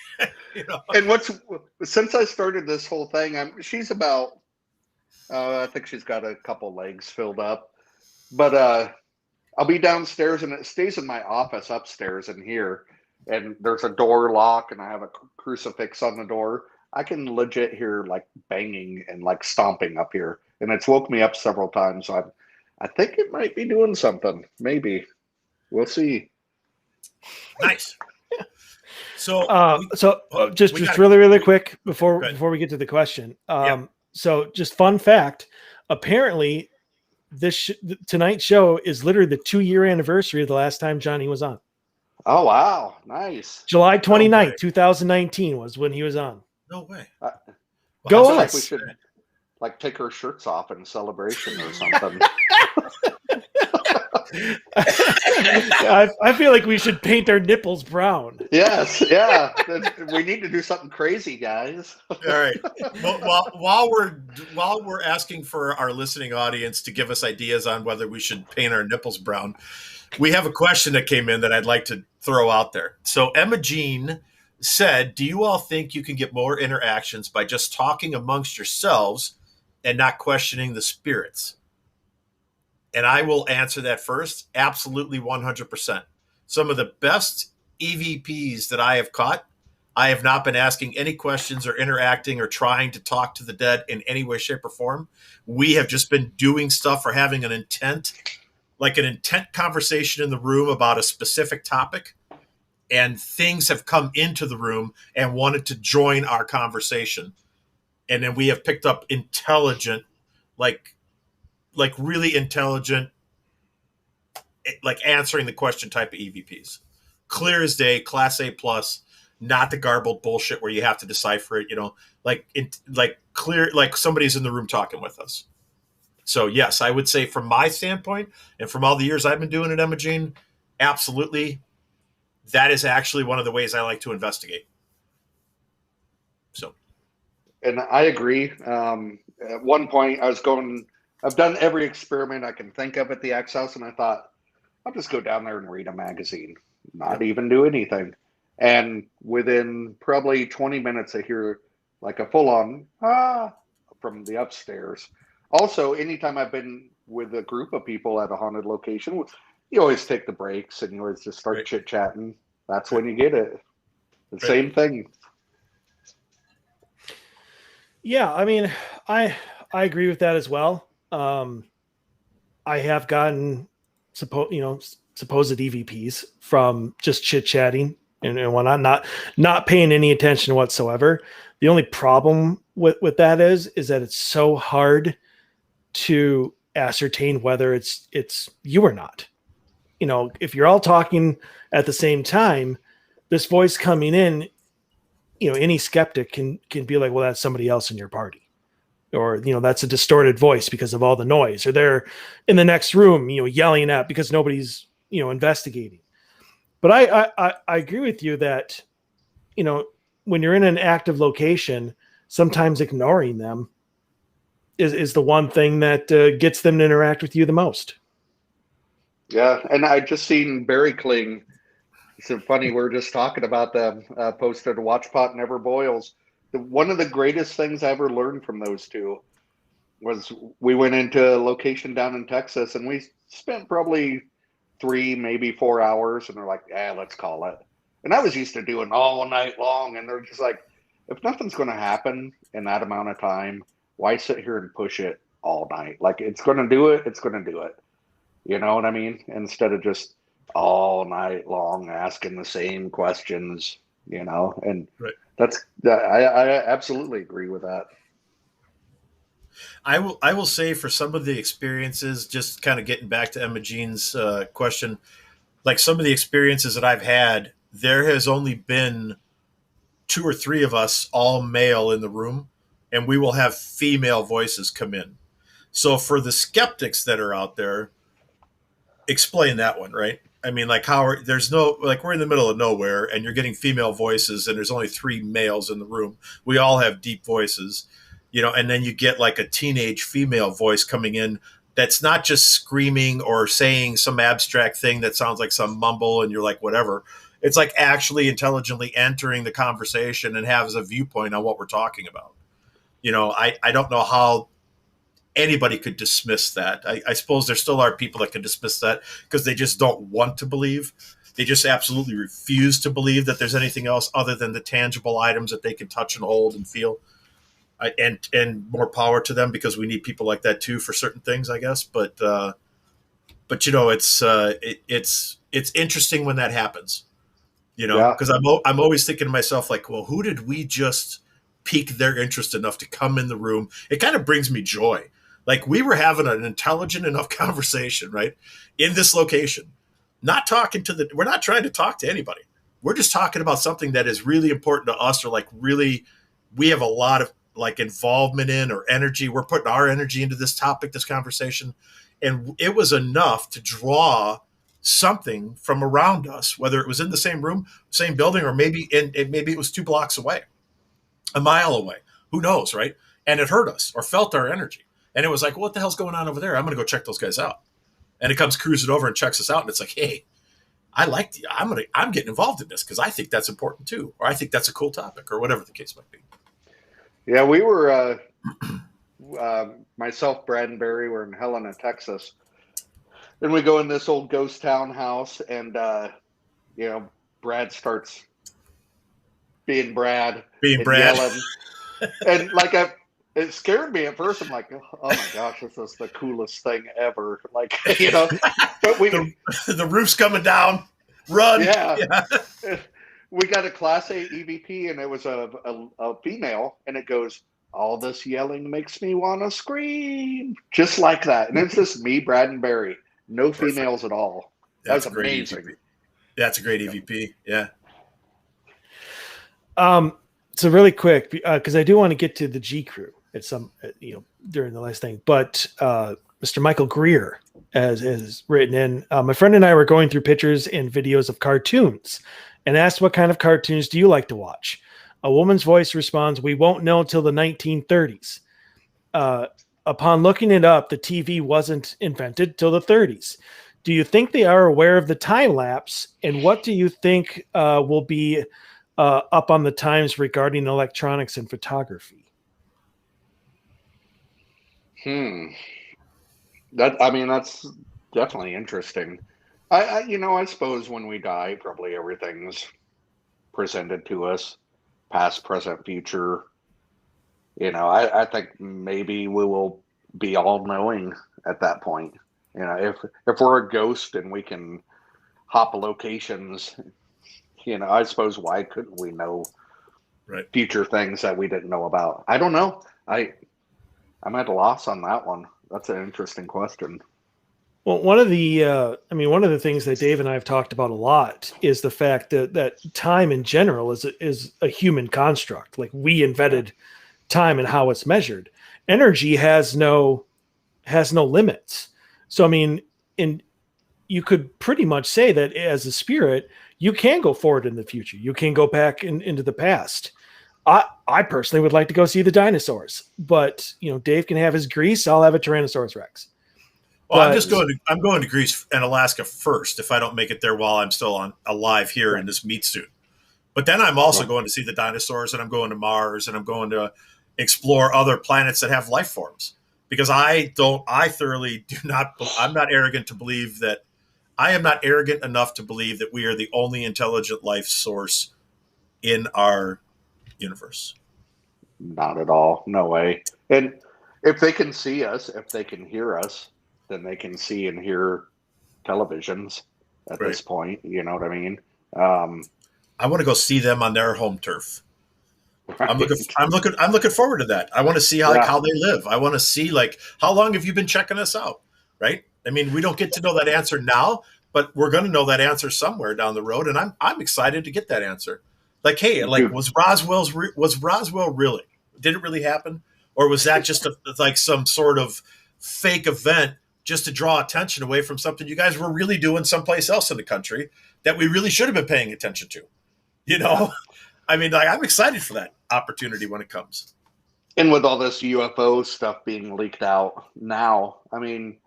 And since I started this whole thing, she's about, I think she's got a couple legs filled up, but I'll be downstairs and it stays in my office upstairs in here, and there's a door lock and I have a crucifix on the door. I can legit hear like banging and like stomping up here, and it's woke me up several times. So I think it might be doing something. Maybe we'll see. Nice. So just really quick before we get to the question. So just fun fact: apparently, tonight's show is literally the 2-year anniversary of the last time Johnny was on. Oh wow, nice! July 29th, 2019 was when he was on. No way. Go I feel us. like we should take our shirts off in celebration or something. I feel like we should paint our nipples brown. Yes, yeah. We need to do something crazy, guys. All right. Well, while we're asking for our listening audience to give us ideas on whether we should paint our nipples brown, we have a question that came in that I'd like to throw out there. So Emma Jean said, do you all think you can get more interactions by just talking amongst yourselves and not questioning the spirits? And I will answer that first. Absolutely 100%. Some of the best EVPs that I have caught, I have not been asking any questions or interacting or trying to talk to the dead in any way, shape, or form. We have just been doing stuff or having an intent conversation in the room about a specific topic. And things have come into the room and wanted to join our conversation. And then we have picked up intelligent, like really intelligent, like answering the question type of EVPs. Clear as day, class A plus, not the garbled bullshit where you have to decipher it, clear, like somebody's in the room talking with us. So yes, I would say from my standpoint and from all the years I've been doing it, Emma Jean, absolutely. That is actually one of the ways I like to investigate. So. And I agree. At one point I've done every experiment I can think of at the X House, and I thought, I'll just go down there and read a magazine, not even do anything. And within probably 20 minutes, I hear like a full-on from the upstairs. Also, anytime I've been with a group of people at a haunted location, you always take the breaks and you always just start chit-chatting. That's when you get it. The same thing. Yeah, I mean, I agree with that as well. I have gotten supposed EVPs from just chit-chatting and whatnot, not paying any attention whatsoever. The only problem with that is that it's so hard to ascertain whether it's you or not. If you're all talking at the same time, this voice coming in, any skeptic can be like, well, that's somebody else in your party, or that's a distorted voice because of all the noise, or they're in the next room yelling at because nobody's investigating. But I agree with you that when you're in an active location, sometimes ignoring them is the one thing that gets them to interact with you the most. Yeah, and I just seen Barry Kling. It's so funny, we're just talking about them, posted a Watch Pot Never Boils. One of the greatest things I ever learned from those two was we went into a location down in Texas, and we spent probably 3, maybe 4 hours, and they're like, yeah, let's call it. And I was used to doing all night long, and they're just like, if nothing's going to happen in that amount of time, why sit here and push it all night? Like, it's going to do it, it's going to do it. You know what I mean? Instead of just all night long asking the same questions, and right. I absolutely agree with that. I will say, for some of the experiences, just kind of getting back to Emma Jean's question, like some of the experiences that I've had, there has only been 2 or 3 of us, all male, in the room, and we will have female voices come in. So for the skeptics that are out there, explain that one, right? I mean, like, there's no, like, we're in the middle of nowhere and you're getting female voices and there's only 3 males in the room. We all have deep voices, and then you get like a teenage female voice coming in that's not just screaming or saying some abstract thing that sounds like some mumble and you're like, whatever. It's like actually intelligently entering the conversation and has a viewpoint on what we're talking about. I don't know how anybody could dismiss that. I suppose there still are people that can dismiss that because they just don't want to believe. They just absolutely refuse to believe that there's anything else other than the tangible items that they can touch and hold and feel. And more power to them, because we need people like that too for certain things, I guess. But it's interesting when that happens. Because I'm always thinking to myself, like, well, who did we just pique their interest enough to come in the room? It kind of brings me joy. Like, we were having an intelligent enough conversation, right, in this location, we're not trying to talk to anybody. We're just talking about something that is really important to us, or like really, we have a lot of like involvement in, or energy. We're putting our energy into this topic, this conversation. And it was enough to draw something from around us, whether it was in the same room, same building, or maybe it was 2 blocks away, a mile away, who knows, right? And it hurt us or felt our energy. And it was like, what the hell's going on over there? I'm going to go check those guys out. And it comes cruising over and checks us out. And it's like, hey, I'm getting involved in this because I think that's important too. Or I think that's a cool topic, or whatever the case might be. Yeah, we were, myself, Brad, and Barry were in Helena, Texas. And we go in this old ghost town house, and, Brad starts being Brad. Yelling. And like, it scared me at first. I'm like, oh my gosh, this is the coolest thing ever. Like, but the roof's coming down. Run. Yeah. We got a Class A EVP, and it was a female, and it goes, all this yelling makes me want to scream. Just like that. And it's just me, Brad, and Barry. No females at all. That's amazing. EVP. That's a great EVP. Yeah. So really quick, because I do want to get to the G crew at some, during the last thing, but Mr. Michael Greer has written in, my friend and I were going through pictures and videos of cartoons and asked, what kind of cartoons do you like to watch? A woman's voice responds, we won't know till the 1930s. Upon looking it up, the TV wasn't invented till the 30s. Do you think they are aware of the time lapse? And what do you think will be up on the times regarding electronics and photography? That's definitely interesting. I suppose when we die, probably everything's presented to us, past, present, future. I think maybe we will be all knowing at that point. If we're a ghost and we can hop locations, I suppose why couldn't we know future things that we didn't know about? I don't know. I'm at a loss on that one. That's an interesting question. Well, one of the things that Dave and I have talked about a lot is the fact that time in general is a human construct. Like, we invented time and how it's measured. Energy has no limits. So, I mean, you could pretty much say that as a spirit, you can go forward in the future. You can go back into the past. I personally would like to go see the dinosaurs, but Dave can have his Greece. I'll have a Tyrannosaurus Rex. Well, I'm going to Greece and Alaska first if I don't make it there while I'm still alive here in this meat suit. But then I'm also going to see the dinosaurs, and I'm going to Mars, and I'm going to explore other planets that have life forms. Because I'm not arrogant to believe that I am not arrogant enough to believe that we are the only intelligent life source in our universe. Not at all. No way. And if they can see us, if they can hear us, then they can see and hear televisions at this point. You know what I mean? I want to go see them on their home turf. Right. I'm looking forward to that. I want to see how they live. I want to see, like, how long have you been checking us out? Right. I mean, we don't get to know that answer now, but we're going to know that answer somewhere down the road. And I'm excited to get that answer. Like, hey, like, was Roswell really? Did it really happen? Or was that just some sort of fake event just to draw attention away from something you guys were really doing someplace else in the country that we really should have been paying attention to? I mean, like, I'm excited for that opportunity when it comes. And with all this UFO stuff being leaked out now, I mean,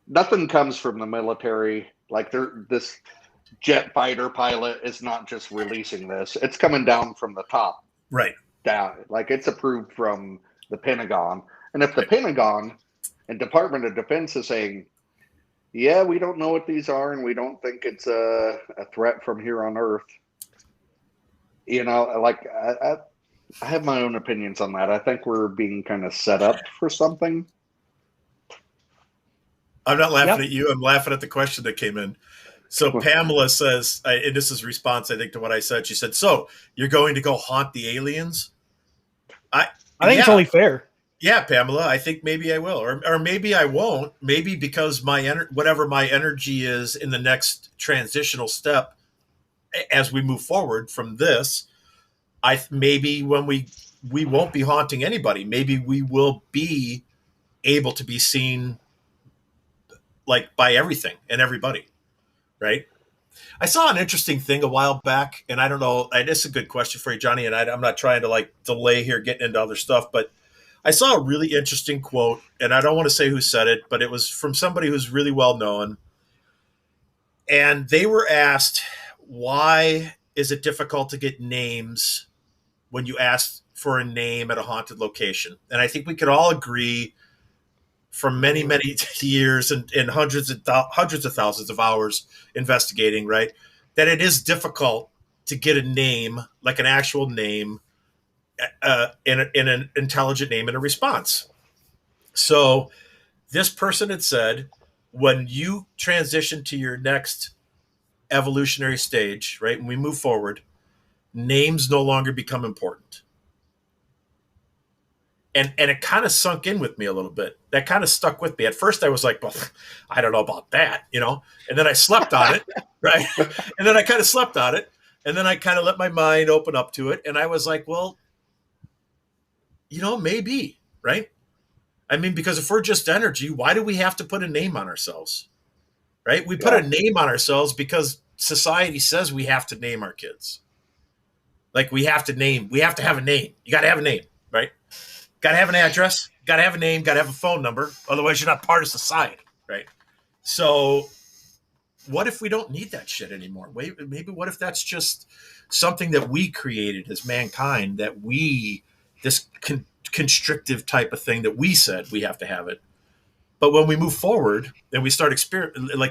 nothing comes from the military. Like, this jet fighter pilot is not just releasing this. It's coming down from the top. Right. Down. Like, it's approved from the Pentagon. And if the Pentagon and Department of Defense is saying, yeah, we don't know what these are, and we don't think it's a threat from here on Earth, like, I have my own opinions on that. I think we're being kind of set up for something. I'm not laughing at you. I'm laughing at the question that came in. So Pamela says, and this is response, I think, to what I said. She said, so you're going to go haunt the aliens? I think it's only fair. Yeah, Pamela, I think maybe I will. Or maybe I won't. Maybe because whatever my energy is in the next transitional step as we move forward from this, maybe when we won't be haunting anybody. Maybe we will be able to be seen, like, by everything and everybody, right? I saw an interesting thing a while back, and I don't know, it's a good question for you, Johnny, and I'm not trying to, like, delay here getting into other stuff, but I saw a really interesting quote, and I don't want to say who said it, but it was from somebody who's really well known. And they were asked, why is it difficult to get names when you ask for a name at a haunted location? And I think we could all agree from many, many years and hundreds of thousands of hours investigating, right, that it is difficult to get a name, like an actual name, in an intelligent name and a response. So this person had said, when you transition to your next evolutionary stage, right, and we move forward, names no longer become important. And it kind of sunk in with me a little bit. That kind of stuck with me. At first I was like, well, I don't know about that, and then I slept on it, right? And then I kind of slept on it. And then I kind of let my mind open up to it. And I was like, well, maybe, right? I mean, because if we're just energy, why do we have to put a name on ourselves, right? We put a name on ourselves because society says we have to name our kids. Like, we have to have a name. You got to have a name, right? Got to have an address, got to have a name, got to have a phone number. Otherwise, you're not part of society, right? So what if we don't need that shit anymore? Maybe what if that's just something that we created as mankind, that this constrictive type of thing that we said we have to have it. But when we move forward and we start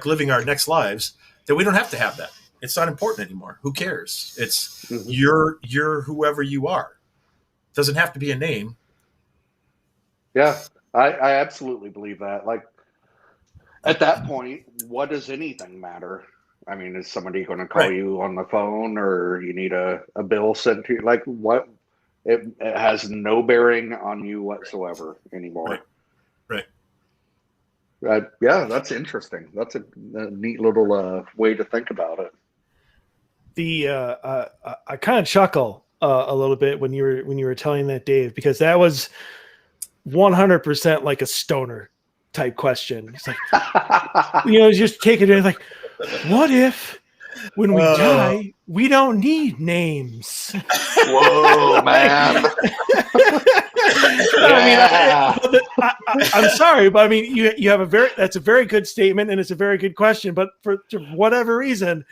living our next lives, then we don't have to have that. It's not important anymore. Who cares? It's you're whoever you are. It doesn't have to be a name. Yeah, I absolutely believe that. Like, at that point, what does anything matter? I mean, is somebody going to call you on the phone, or you need a bill sent to you? Like, what? It has no bearing on you whatsoever anymore. Right. Yeah, that's interesting. That's a neat little way to think about it. I kind of chuckle a little bit when you were telling that, Dave, because that was 100% like a stoner type question. It's like, just take it in like, what if when we die, we don't need names? Whoa, man. I'm sorry, but I mean, you have that's a very good statement and it's a very good question, but for whatever reason,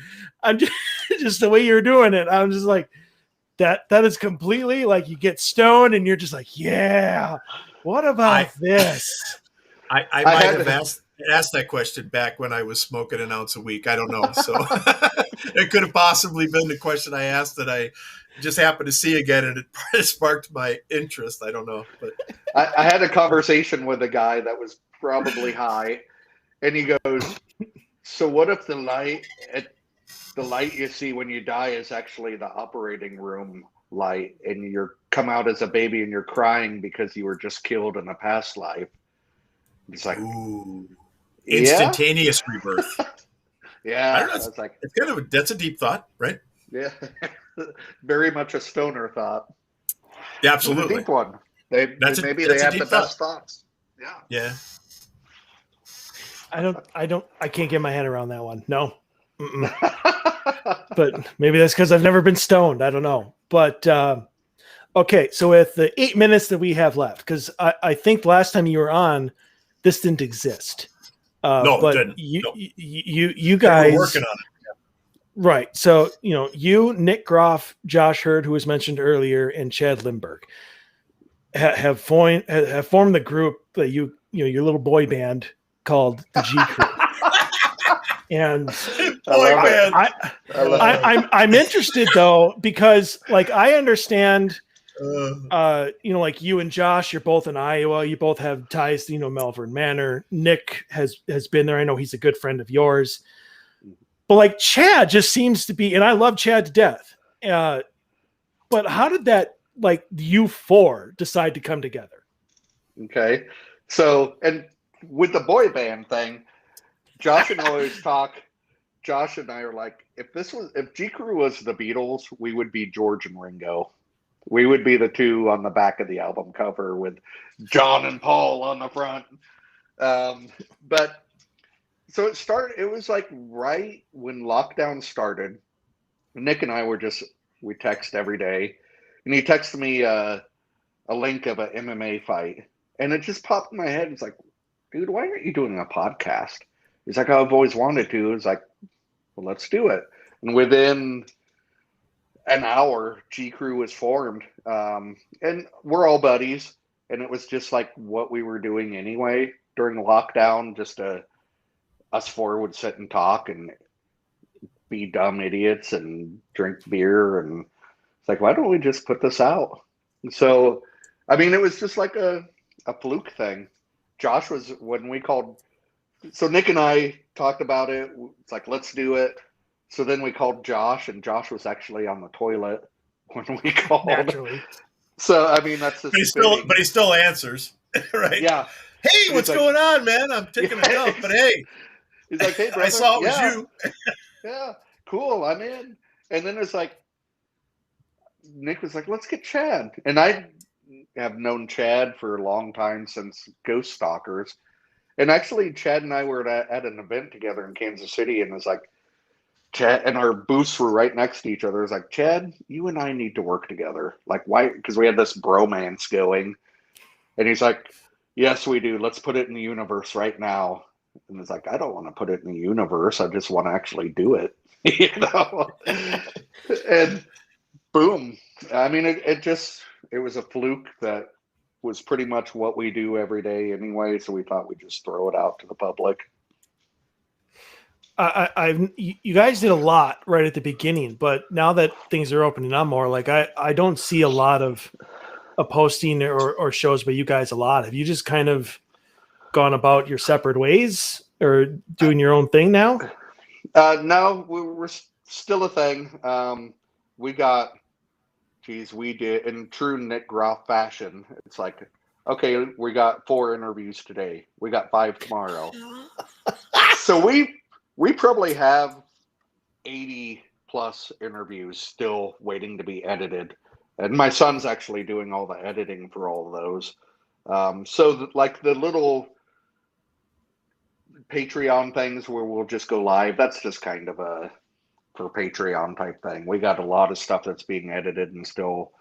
I'm just the way you're doing it, I'm just like, that is completely like, you get stoned and you're just like, yeah, what about this? I might have asked that question back when I was smoking an ounce a week. I don't know. So it could have possibly been the question I asked that I just happened to see again, and it sparked my interest. I don't know. But I had a conversation with a guy that was probably high, and he goes, so what if the light you see when you die is actually the operating room light, and you're come out as a baby and you're crying because you were just killed in a past life? It's like, ooh, instantaneous rebirth. Yeah, I don't know, it's like, that's a deep thought, right? Yeah, very much a stoner thought. Yeah, absolutely, a deep one. Maybe they have the best thoughts. Yeah. I can't get my head around that one. No. But maybe that's because I've never been stoned. I don't know. But okay, so with the 8 minutes that we have left, because I think last time you were on, this didn't exist. No, but it didn't. You guys were working on it. Right. So, you, Nick Groff, Josh Hurd, who was mentioned earlier, and Chad Lindbergh have formed the group that your little boy band called the G Crew. And I'm interested though, because like I understand, like you and Josh, you're both in Iowa. You both have ties to Melbourne Manor. Nick has been there. I know he's a good friend of yours. But like Chad just seems to be, and I love Chad to death. But how did that, like, you four decide to come together? Okay. So, and with the boy band thing, Josh and I always talk. Josh and I are like, if G Crew was the Beatles, we would be George and Ringo. We would be the two on the back of the album cover with John and Paul on the front. But so it was like right when lockdown started. Nick and I we text every day, and he texted me a link of an MMA fight, and it just popped in my head. It's like, dude, why aren't you doing a podcast? He's like, I've always wanted to. It's like, well, let's do it. And within an hour, G Crew was formed, and we're all buddies. And it was just like what we were doing anyway during the lockdown. Just us four would sit and talk and be dumb idiots and drink beer. And it's like, why don't we just put this out? And so, I mean, it was just like a fluke thing. Josh was, when we called, so Nick and I talked about it. It's like, let's do it. So then we called Josh, and Josh was actually on the toilet when we called. Naturally. So, I mean, that's just. But he still answers, right? Yeah. Hey, what's going on, man? I'm taking a dump, but hey. He's like, hey, brother. I saw it was you. Yeah, cool. I'm in. And then it's like, Nick was like, let's get Chad. And I have known Chad for a long time, since Ghost Stalkers. And actually, Chad and I were at an event together in Kansas City, and it was like, Chad, and our booths were right next to each other. It was like, Chad, you and I need to work together. Like, why? Because we had this bromance going. And he's like, yes, we do. Let's put it in the universe right now. And it's like, I don't want to put it in the universe. I just want to actually do it. And boom. I mean, it was a fluke that was pretty much what we do every day anyway. So we thought we'd just throw it out to the public. You guys did a lot right at the beginning, but now that things are opening up more, like I don't see a lot of a posting or shows by you guys a lot. Have you just kind of gone about your separate ways or doing your own thing now? No, we're still a thing. We did in true Nick Groff fashion. It's like okay, we got 4 interviews today. We got 5 tomorrow. So we probably have 80 plus interviews still waiting to be edited. And my son's actually doing all the editing for all of those. Like the little Patreon things where we'll just go live, that's just kind of a for Patreon type thing. We got a lot of stuff that's being edited and still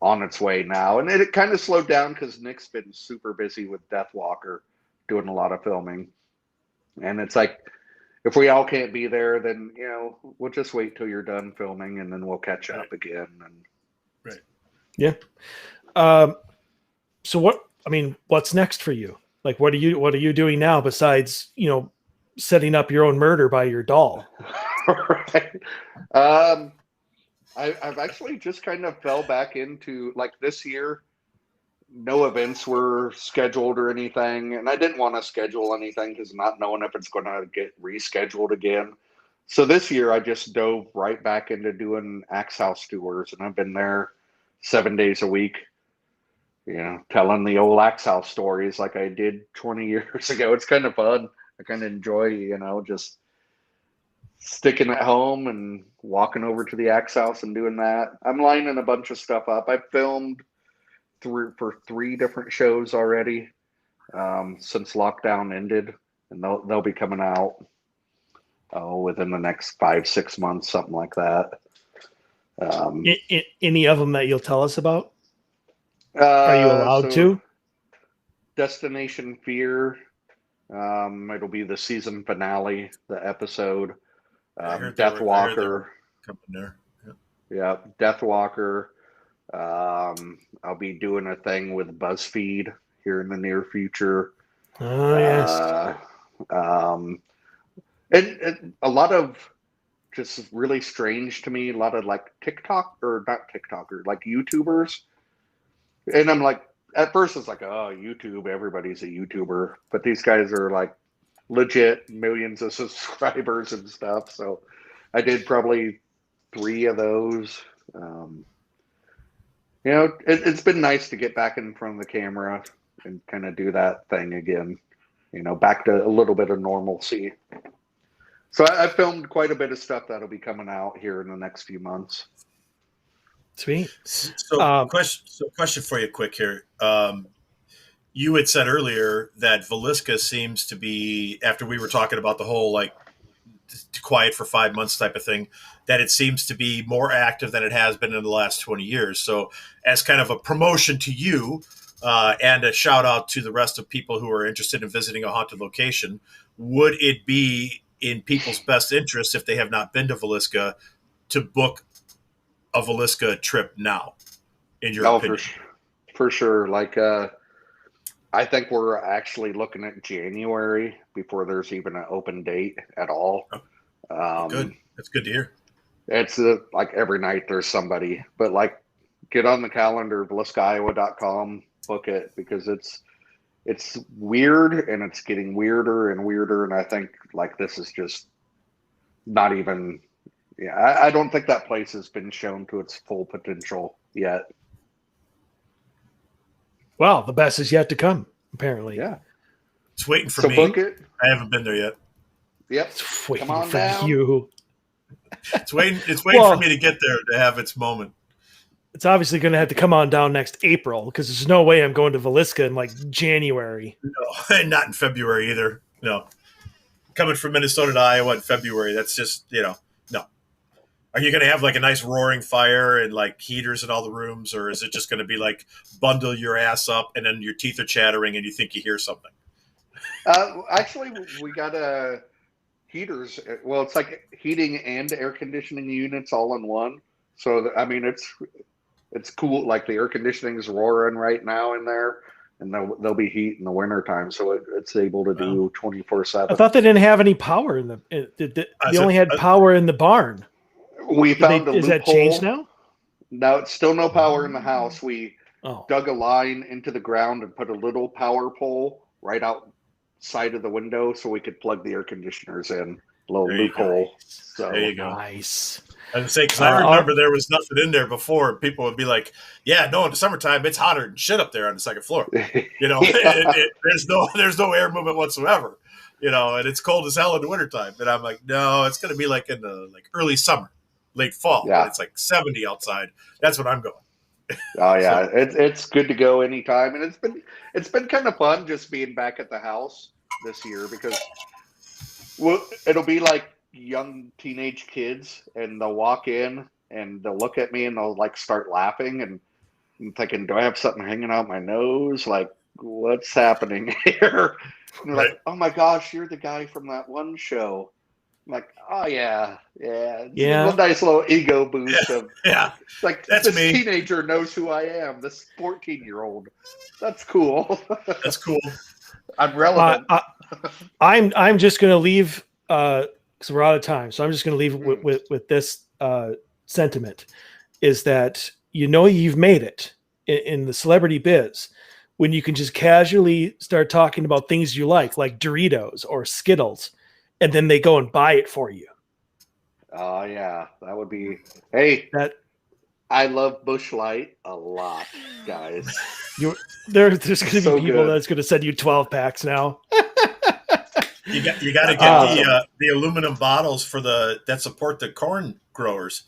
on its way now. And it kind of slowed down because Nick's been super busy with Deathwalker doing a lot of filming. And it's like, if we all can't be there, then, we'll just wait till you're done filming and then we'll catch up again. And right. Yeah. So what's next for you? Like, what are you doing now besides, setting up your own murder by your doll? Right. I've actually just kind of fell back into, like, this year, no events were scheduled or anything, and I didn't want to schedule anything because not knowing if it's going to get rescheduled again. So this year I just dove right back into doing Axe House tours, and I've been there 7 days a week, telling the old Axe House stories like I did 20 years ago. It's kind of fun. I kind of enjoy, just sticking at home and walking over to the Axe House and doing that. I'm lining a bunch of stuff up. I filmed for 3 different shows already since lockdown ended, and they'll be coming out within the next 5-6 months, something like that. Any of them that you'll tell us about? Are you allowed to? Destination Fear. It'll be the season finale, the episode. Deathwalker. Coming there. Yeah, Deathwalker. I'll be doing a thing with BuzzFeed here in the near future. Oh, yes. And a lot of just really strange to me, a lot of like like YouTubers. And I'm like, at first it's like, oh, YouTube, everybody's a YouTuber. But these guys are like legit millions of subscribers and stuff. So I did probably 3 of those. It's been nice to get back in front of the camera and kind of do that thing again, back to a little bit of normalcy. So I filmed quite a bit of stuff that'll be coming out here in the next few months. Sweet. So, question for you quick here. You had said earlier that Villisca seems to be, after we were talking about the whole like quiet for 5 months type of thing, that it seems to be more active than it has been in the last 20 years. So as kind of a promotion to you and a shout out to the rest of people who are interested in visiting a haunted location, would it be in people's best interest, if they have not been to Villisca, to book a Villisca trip now, in your opinion? For sure. Like, I think we're actually looking at January before there's even an open date at all. Good. That's good to hear. It's like every night there's somebody, but like get on the calendar, villiscaiowa.com, book it, because it's weird and it's getting weirder and weirder. And I think like this is just not even, I don't think that place has been shown to its full potential yet. Well, the best is yet to come, apparently. Yeah. It's waiting for me. Book it. I haven't been there yet. Yep. It's waiting Come on for down. you. It's waiting for me to get there to have its moment. It's obviously going to have to come on down next April, because there's no way I'm going to Villisca in like January. No, not in February either. No. Coming from Minnesota to Iowa in February, that's just, no. Are you going to have like a nice roaring fire and like heaters in all the rooms, or is it just going to be like bundle your ass up and then your teeth are chattering and you think you hear something? Actually, we got heaters. Well, it's like heating and air conditioning units all in one. So, I mean, it's cool. Like the air conditioning is roaring right now in there, and there'll be heat in the wintertime. So it's able to do 24/7. I thought they didn't have any power in they only had power in the barn. We found a loophole. Is that changed now? No, it's still no power in the house. We dug a line into the ground and put a little power pole right outside of the window so we could plug the air conditioners in. A little loophole. So there you go. Nice. I was saying, because I remember there was nothing in there before. People would be like, "Yeah, no, in the summertime it's hotter than shit up there on the second floor." You know, there's no air movement whatsoever. You know, and it's cold as hell in the wintertime. And I'm like, no, it's going to be like in the early summer, late fall. Yeah. When it's like 70 outside. That's when I'm going. Oh yeah, it's good to go anytime, and it's been kind of fun just being back at the house this year because it'll be like young teenage kids, and they'll walk in and they'll look at me and they'll like start laughing, and I'm thinking, do I have something hanging out my nose? Like, what's happening here? And they're like, oh my gosh, you're the guy from that one show. I'm like, oh yeah. It's a nice little ego boost of like that's this me. Teenager knows who I am. This 14-year-old. That's cool. That's cool. I'm relevant. I'm just going to leave because we're out of time. So I'm just going to leave with this sentiment: is that you've made it in the celebrity biz when you can just casually start talking about things you like Doritos or Skittles. And then they go and buy it for you. Oh yeah, that would be. Hey, I love Busch Light a lot, guys. There's going to be people that's going to send you 12 packs now. You got to get the aluminum bottles that support the corn growers.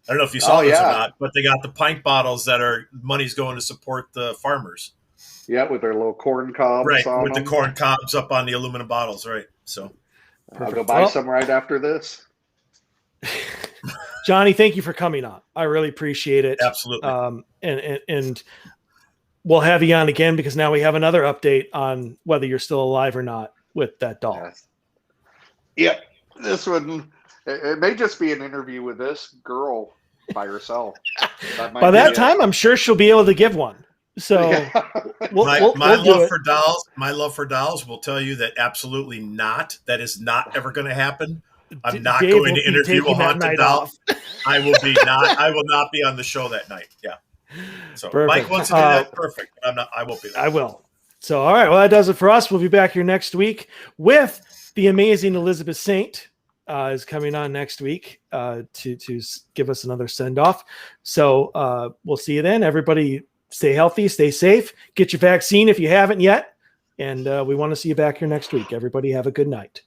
I don't know if you saw this or not, but they got the pint bottles that money's going to support the farmers. Yeah, with their little corn cobs. Right, on with them. the corn cobs up on the aluminum bottles. Right, so. I'll go buy some right after this. Johnny, thank you for coming on. I really appreciate it. Absolutely. And we'll have you on again because now we have another update on whether you're still alive or not with that doll. Yes. Yep. This one, it may just be an interview with this girl by herself. By that time, I'm sure she'll be able to give one. So my love for dolls will tell you that absolutely not. That is not ever going to happen. I'm not going to interview a haunted doll. I will not be on the show that night. Yeah. So perfect. Mike wants to do that. Perfect. I won't be there. I will. So all right. Well, that does it for us. We'll be back here next week with the amazing Elizabeth Saint is coming on next week to give us another send off. So we'll see you then. Everybody. Stay healthy, stay safe, get your vaccine if you haven't yet. And we want to see you back here next week. Everybody have a good night.